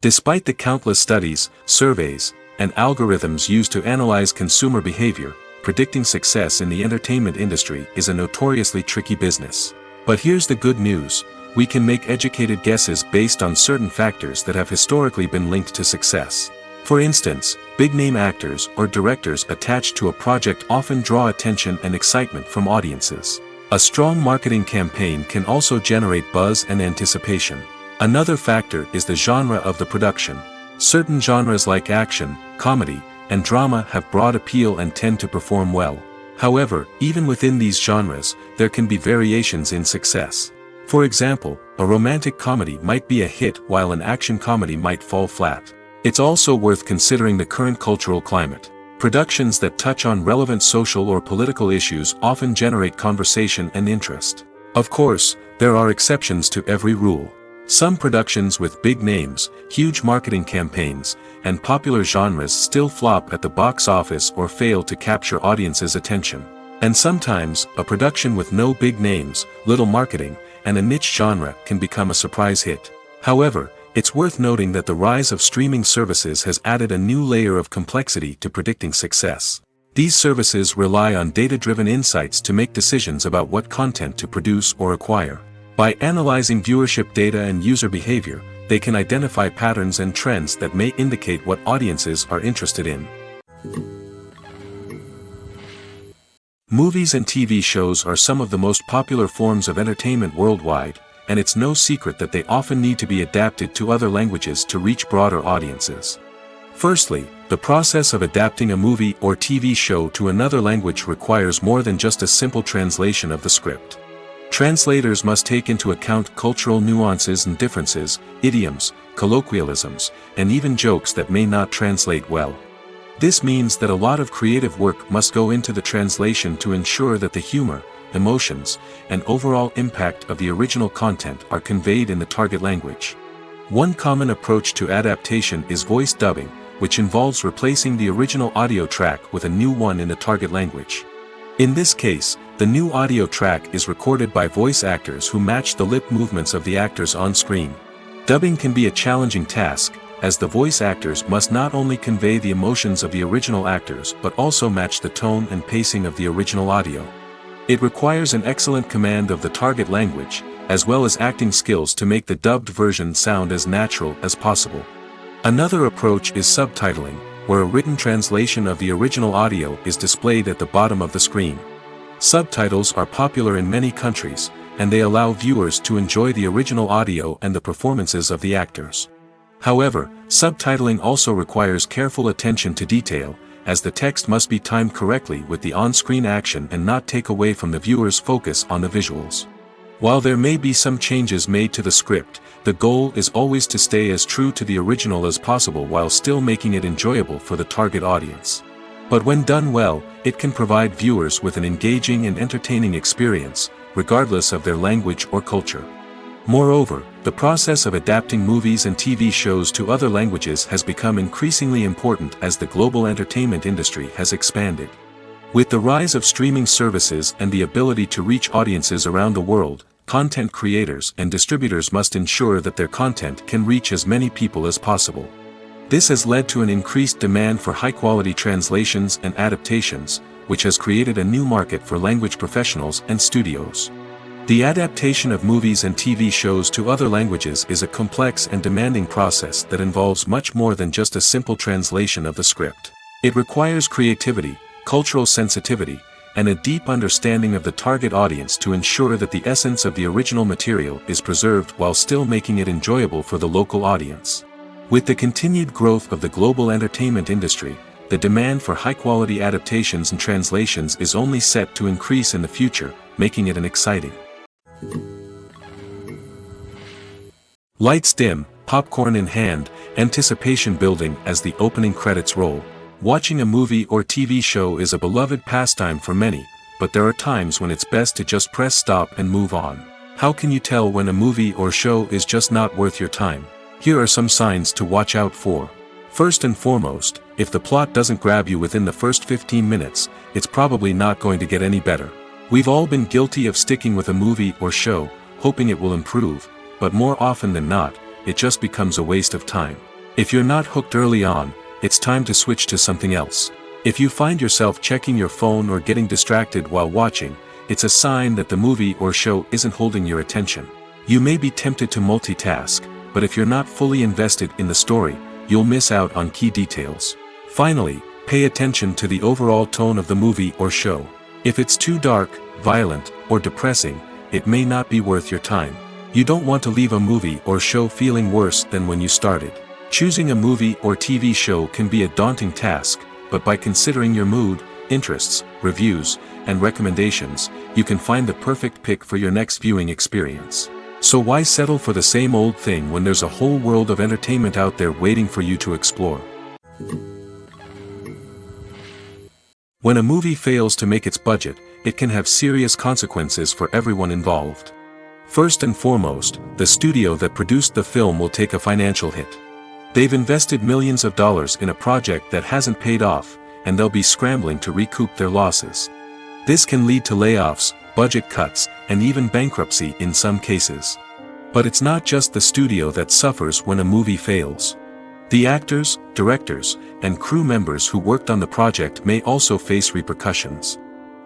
Despite the countless studies, surveys, and algorithms used to analyze consumer behavior, predicting success in the entertainment industry is a notoriously tricky business. But here's the good news: we can make educated guesses based on certain factors that have historically been linked to success. For instance, big-name actors or directors attached to a project often draw attention and excitement from audiences. A strong marketing campaign can also generate buzz and anticipation. Another factor is the genre of the production. Certain genres like action, comedy, and drama have broad appeal and tend to perform well. However, even within these genres, there can be variations in success. For example, a romantic comedy might be a hit while an action comedy might fall flat. It's also worth considering the current cultural climate. Productions that touch on relevant social or political issues often generate conversation and interest. Of course, there are exceptions to every rule. Some productions with big names, huge marketing campaigns, and popular genres still flop at the box office or fail to capture audiences' attention. And sometimes, a production with no big names, little marketing, and a niche genre can become a surprise hit. However, it's worth noting that the rise of streaming services has added a new layer of complexity to predicting success. These services rely on data-driven insights to make decisions about what content to produce or acquire. By analyzing viewership data and user behavior, they can identify patterns and trends that may indicate what audiences are interested in. Movies and TV shows are some of the most popular forms of entertainment worldwide, and it's no secret that they often need to be adapted to other languages to reach broader audiences. Firstly, the process of adapting a movie or TV show to another language requires more than just a simple translation of the script. Translators must take into account cultural nuances and differences, idioms, colloquialisms, and even jokes that may not translate well. This means that a lot of creative work must go into the translation to ensure that the humor, emotions, and overall impact of the original content are conveyed in the target language. One common approach to adaptation is voice dubbing, which involves replacing the original audio track with a new one in the target language. In this case, the new audio track is recorded by voice actors who match the lip movements of the actors on screen. Dubbing can be a challenging task, as the voice actors must not only convey the emotions of the original actors but also match the tone and pacing of the original audio. It requires an excellent command of the target language, as well as acting skills to make the dubbed version sound as natural as possible. Another approach is subtitling, where a written translation of the original audio is displayed at the bottom of the screen. Subtitles are popular in many countries, and they allow viewers to enjoy the original audio and the performances of the actors. However, subtitling also requires careful attention to detail, as the text must be timed correctly with the on-screen action and not take away from the viewer's focus on the visuals. While there may be some changes made to the script, the goal is always to stay as true to the original as possible while still making it enjoyable for the target audience. But when done well, it can provide viewers with an engaging and entertaining experience, regardless of their language or culture. Moreover, the process of adapting movies and TV shows to other languages has become increasingly important as the global entertainment industry has expanded. With the rise of streaming services and the ability to reach audiences around the world, content creators and distributors must ensure that their content can reach as many people as possible. This has led to an increased demand for high-quality translations and adaptations, which has created a new market for language professionals and studios. The adaptation of movies and TV shows to other languages is a complex and demanding process that involves much more than just a simple translation of the script. It requires creativity, cultural sensitivity, and a deep understanding of the target audience to ensure that the essence of the original material is preserved while still making it enjoyable for the local audience. With the continued growth of the global entertainment industry, the demand for high-quality adaptations and translations is only set to increase in the future, making it an exciting. Lights dim, popcorn in hand, anticipation building as the opening credits roll. Watching a movie or TV show is a beloved pastime for many, but there are times when it's best to just press stop and move on. How can you tell when a movie or show is just not worth your time? Here are some signs to watch out for. First and foremost, if the plot doesn't grab you within the first 15 minutes, it's probably not going to get any better. We've all been guilty of sticking with a movie or show, hoping it will improve, but more often than not, it just becomes a waste of time. If you're not hooked early on, it's time to switch to something else. If you find yourself checking your phone or getting distracted while watching, it's a sign that the movie or show isn't holding your attention. You may be tempted to multitask, but if you're not fully invested in the story, you'll miss out on key details. Finally, pay attention to the overall tone of the movie or show. If it's too dark, violent, or depressing, it may not be worth your time. You don't want to leave a movie or show feeling worse than when you started. Choosing a movie or TV show can be a daunting task, but by considering your mood, interests, reviews, and recommendations, you can find the perfect pick for your next viewing experience. So why settle for the same old thing when there's a whole world of entertainment out there waiting for you to explore? When a movie fails to make its budget, it can have serious consequences for everyone involved. First and foremost, the studio that produced the film will take a financial hit. They've invested millions of dollars in a project that hasn't paid off, and they'll be scrambling to recoup their losses. This can lead to layoffs, budget cuts, and even bankruptcy in some cases. But it's not just the studio that suffers when a movie fails. The actors, directors, and crew members who worked on the project may also face repercussions.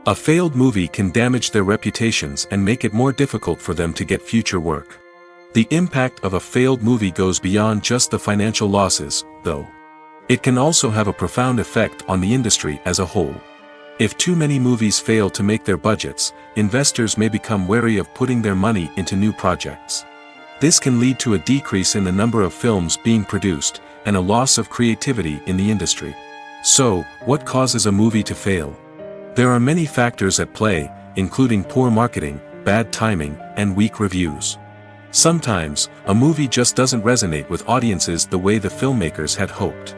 A failed movie can damage their reputations and make it more difficult for them to get future work. The impact of a failed movie goes beyond just the financial losses, though. It can also have a profound effect on the industry as a whole. If too many movies fail to make their budgets, investors may become wary of putting their money into new projects. This can lead to a decrease in the number of films being produced, and a loss of creativity in the industry. So, what causes a movie to fail? There are many factors at play, including poor marketing, bad timing, and weak reviews. Sometimes, a movie just doesn't resonate with audiences the way the filmmakers had hoped.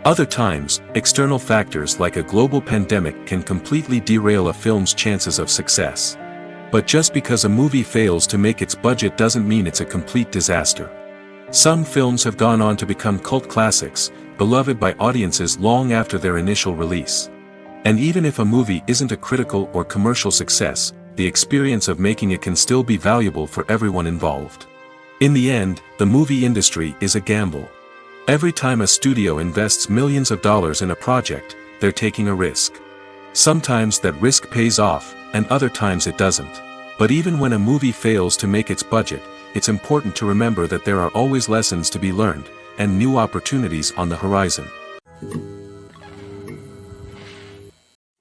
Other times, external factors like a global pandemic can completely derail a film's chances of success. But just because a movie fails to make its budget doesn't mean it's a complete disaster. Some films have gone on to become cult classics, beloved by audiences long after their initial release. And even if a movie isn't a critical or commercial success, the experience of making it can still be valuable for everyone involved. In the end, the movie industry is a gamble. Every time a studio invests millions of dollars in a project, they're taking a risk. Sometimes that risk pays off, and other times it doesn't. But even when a movie fails to make its budget, it's important to remember that there are always lessons to be learned, and new opportunities on the horizon.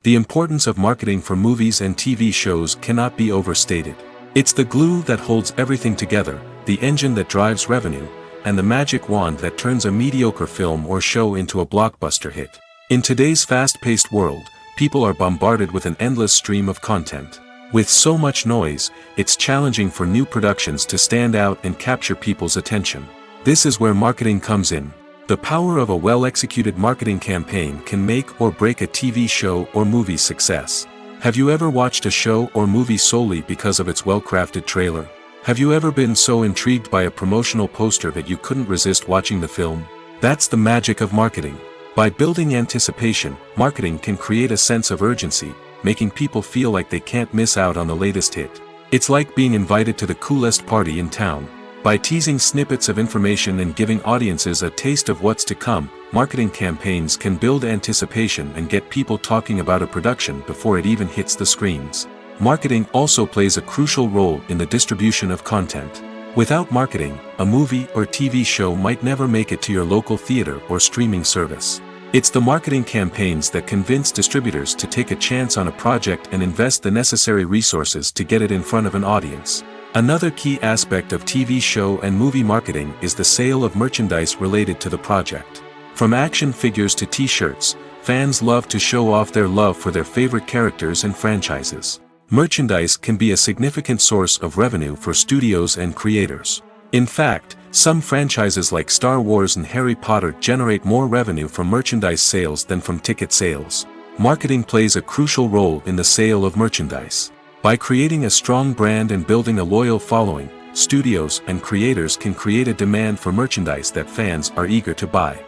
The importance of marketing for movies and TV shows cannot be overstated. It's the glue that holds everything together, the engine that drives revenue, and the magic wand that turns a mediocre film or show into a blockbuster hit. In today's fast-paced world, people are bombarded with an endless stream of content. With so much noise, it's challenging for new productions to stand out and capture people's attention. This is where marketing comes in. The power of a well-executed marketing campaign can make or break a TV show or movie's success. Have you ever watched a show or movie solely because of its well-crafted trailer? Have you ever been so intrigued by a promotional poster that you couldn't resist watching the film? That's the magic of marketing. By building anticipation, marketing can create a sense of urgency, making people feel like they can't miss out on the latest hit. It's like being invited to the coolest party in town. By teasing snippets of information and giving audiences a taste of what's to come, marketing campaigns can build anticipation and get people talking about a production before it even hits the screens. Marketing also plays a crucial role in the distribution of content. Without marketing, a movie or TV show might never make it to your local theater or streaming service. It's the marketing campaigns that convince distributors to take a chance on a project and invest the necessary resources to get it in front of an audience. Another key aspect of TV show and movie marketing is the sale of merchandise related to the project. From action figures to t-shirts, fans love to show off their love for their favorite characters and franchises. Merchandise can be a significant source of revenue for studios and creators. In fact, some franchises like Star Wars and Harry Potter generate more revenue from merchandise sales than from ticket sales. Marketing plays a crucial role in the sale of merchandise. By creating a strong brand and building a loyal following, studios and creators can create a demand for merchandise that fans are eager to buy.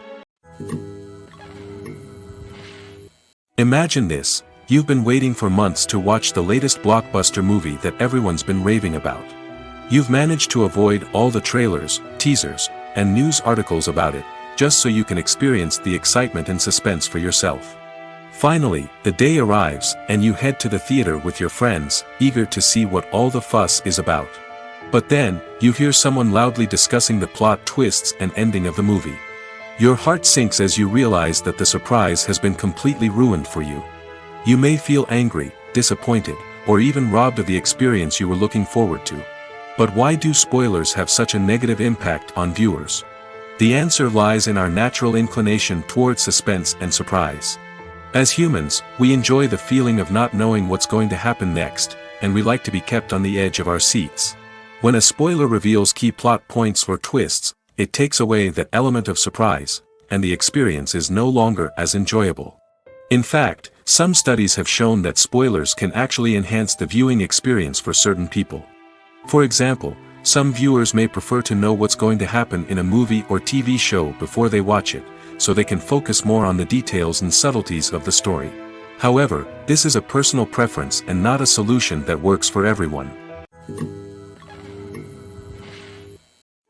Imagine this. You've been waiting for months to watch the latest blockbuster movie that everyone's been raving about. You've managed to avoid all the trailers, teasers, and news articles about it, just so you can experience the excitement and suspense for yourself. Finally, the day arrives, and you head to the theater with your friends, eager to see what all the fuss is about. But then, you hear someone loudly discussing the plot twists and ending of the movie. Your heart sinks as you realize that the surprise has been completely ruined for you. You may feel angry, disappointed, or even robbed of the experience you were looking forward to. But why do spoilers have such a negative impact on viewers? The answer lies in our natural inclination toward suspense and surprise. As humans, we enjoy the feeling of not knowing what's going to happen next, and we like to be kept on the edge of our seats. When a spoiler reveals key plot points or twists, it takes away that element of surprise, and the experience is no longer as enjoyable. In fact, some studies have shown that spoilers can actually enhance the viewing experience for certain people. For example, some viewers may prefer to know what's going to happen in a movie or TV show before they watch it, so they can focus more on the details and subtleties of the story. However, this is a personal preference and not a solution that works for everyone.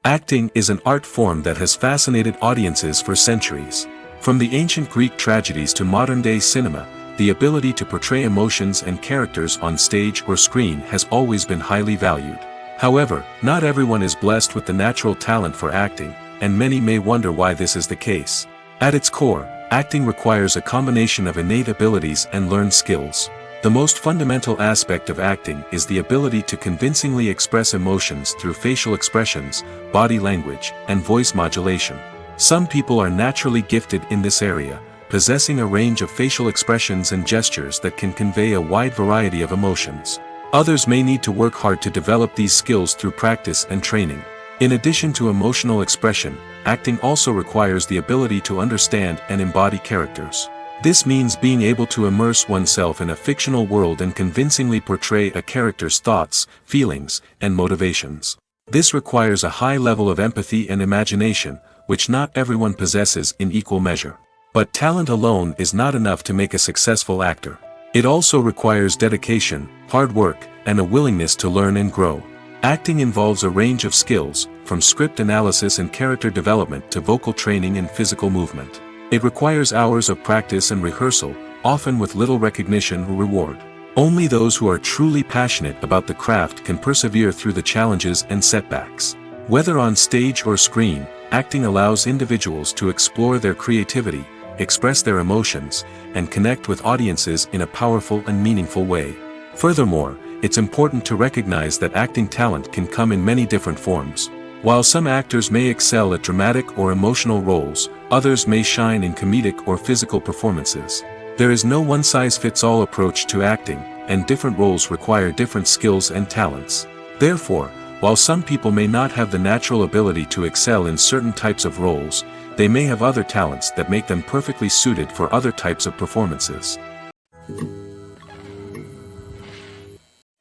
Acting is an art form that has fascinated audiences for centuries. From the ancient Greek tragedies to modern-day cinema, the ability to portray emotions and characters on stage or screen has always been highly valued. However, not everyone is blessed with the natural talent for acting, and many may wonder why this is the case. At its core, acting requires a combination of innate abilities and learned skills. The most fundamental aspect of acting is the ability to convincingly express emotions through facial expressions, body language, and voice modulation. Some people are naturally gifted in this area, possessing a range of facial expressions and gestures that can convey a wide variety of emotions. Others may need to work hard to develop these skills through practice and training. In addition to emotional expression, acting also requires the ability to understand and embody characters. This means being able to immerse oneself in a fictional world and convincingly portray a character's thoughts, feelings, and motivations. This requires a high level of empathy and imagination, which not everyone possesses in equal measure. But talent alone is not enough to make a successful actor. It also requires dedication, hard work, and a willingness to learn and grow. Acting involves a range of skills, from script analysis and character development to vocal training and physical movement. It requires hours of practice and rehearsal, often with little recognition or reward. Only those who are truly passionate about the craft can persevere through the challenges and setbacks. Whether on stage or screen, acting allows individuals to explore their creativity, express their emotions, and connect with audiences in a powerful and meaningful way. Furthermore, it's important to recognize that acting talent can come in many different forms. While some actors may excel at dramatic or emotional roles, others may shine in comedic or physical performances. There is no one-size-fits-all approach to acting, and different roles require different skills and talents. Therefore, while some people may not have the natural ability to excel in certain types of roles, they may have other talents that make them perfectly suited for other types of performances.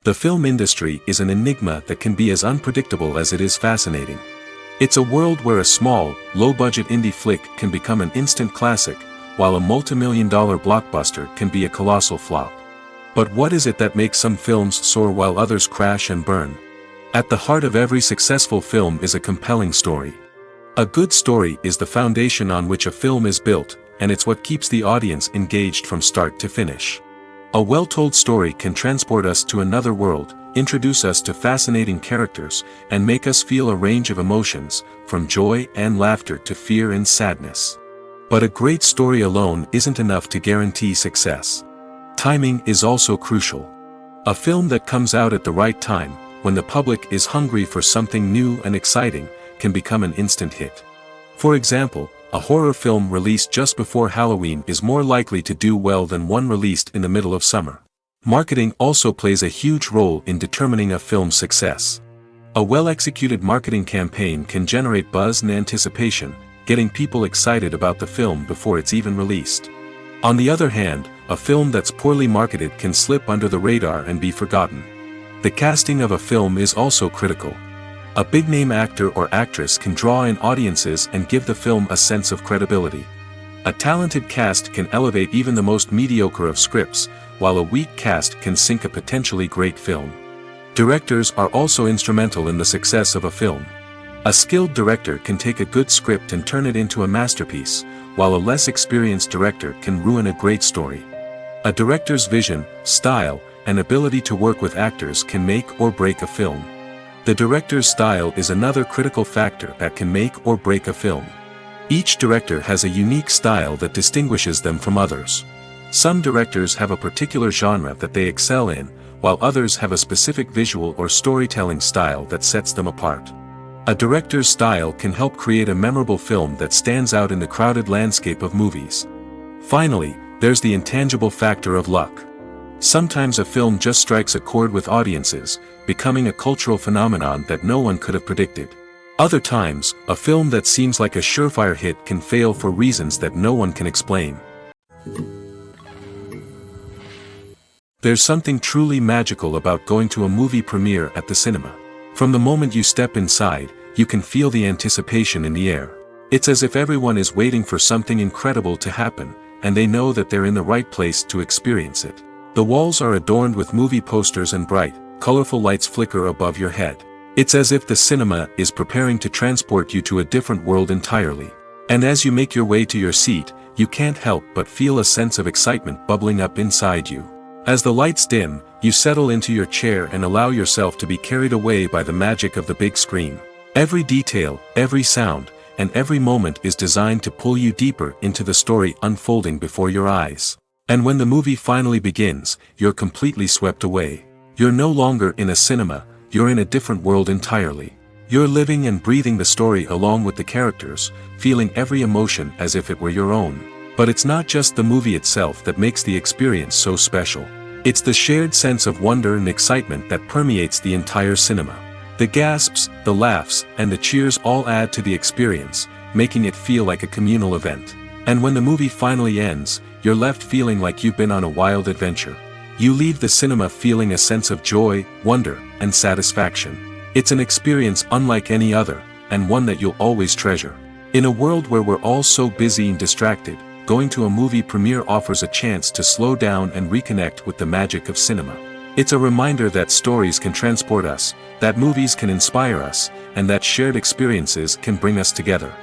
The film industry is an enigma that can be as unpredictable as it is fascinating. It's a world where a small, low-budget indie flick can become an instant classic, while a multi-million-dollar blockbuster can be a colossal flop. But what is it that makes some films soar while others crash and burn? At the heart of every successful film is a compelling story. A good story is the foundation on which a film is built, and it's what keeps the audience engaged from start to finish. A well-told story can transport us to another world, introduce us to fascinating characters, and make us feel a range of emotions, from joy and laughter to fear and sadness. But a great story alone isn't enough to guarantee success. Timing is also crucial. A film that comes out at the right time, when the public is hungry for something new and exciting, can become an instant hit. For example, a horror film released just before Halloween is more likely to do well than one released in the middle of summer. Marketing also plays a huge role in determining a film's success. A well-executed marketing campaign can generate buzz and anticipation, getting people excited about the film before it's even released. On the other hand, a film that's poorly marketed can slip under the radar and be forgotten. The casting of a film is also critical. A big-name actor or actress can draw in audiences and give the film a sense of credibility. A talented cast can elevate even the most mediocre of scripts, while a weak cast can sink a potentially great film. Directors are also instrumental in the success of a film. A skilled director can take a good script and turn it into a masterpiece, while a less experienced director can ruin a great story. A director's vision, style, and ability to work with actors can make or break a film. The director's style is another critical factor that can make or break a film. Each director has a unique style that distinguishes them from others. Some directors have a particular genre that they excel in, while others have a specific visual or storytelling style that sets them apart. A director's style can help create a memorable film that stands out in the crowded landscape of movies. Finally, there's the intangible factor of luck. Sometimes a film just strikes a chord with audiences, becoming a cultural phenomenon that no one could have predicted. Other times, a film that seems like a surefire hit can fail for reasons that no one can explain. There's something truly magical about going to a movie premiere at the cinema. From the moment you step inside, you can feel the anticipation in the air. It's as if everyone is waiting for something incredible to happen, and they know that they're in the right place to experience it. The walls are adorned with movie posters and bright, colorful lights flicker above your head. It's as if the cinema is preparing to transport you to a different world entirely. And as you make your way to your seat, you can't help but feel a sense of excitement bubbling up inside you. As the lights dim, you settle into your chair and allow yourself to be carried away by the magic of the big screen. Every detail, every sound, and every moment is designed to pull you deeper into the story unfolding before your eyes. And when the movie finally begins, you're completely swept away. You're no longer in a cinema, you're in a different world entirely. You're living and breathing the story along with the characters, feeling every emotion as if it were your own. But it's not just the movie itself that makes the experience so special. It's the shared sense of wonder and excitement that permeates the entire cinema. The gasps, the laughs, and the cheers all add to the experience, making it feel like a communal event. And when the movie finally ends, you're left feeling like you've been on a wild adventure. You leave the cinema feeling a sense of joy, wonder, and satisfaction. It's an experience unlike any other, and one that you'll always treasure. In a world where we're all so busy and distracted, going to a movie premiere offers a chance to slow down and reconnect with the magic of cinema. It's a reminder that stories can transport us, that movies can inspire us, and that shared experiences can bring us together.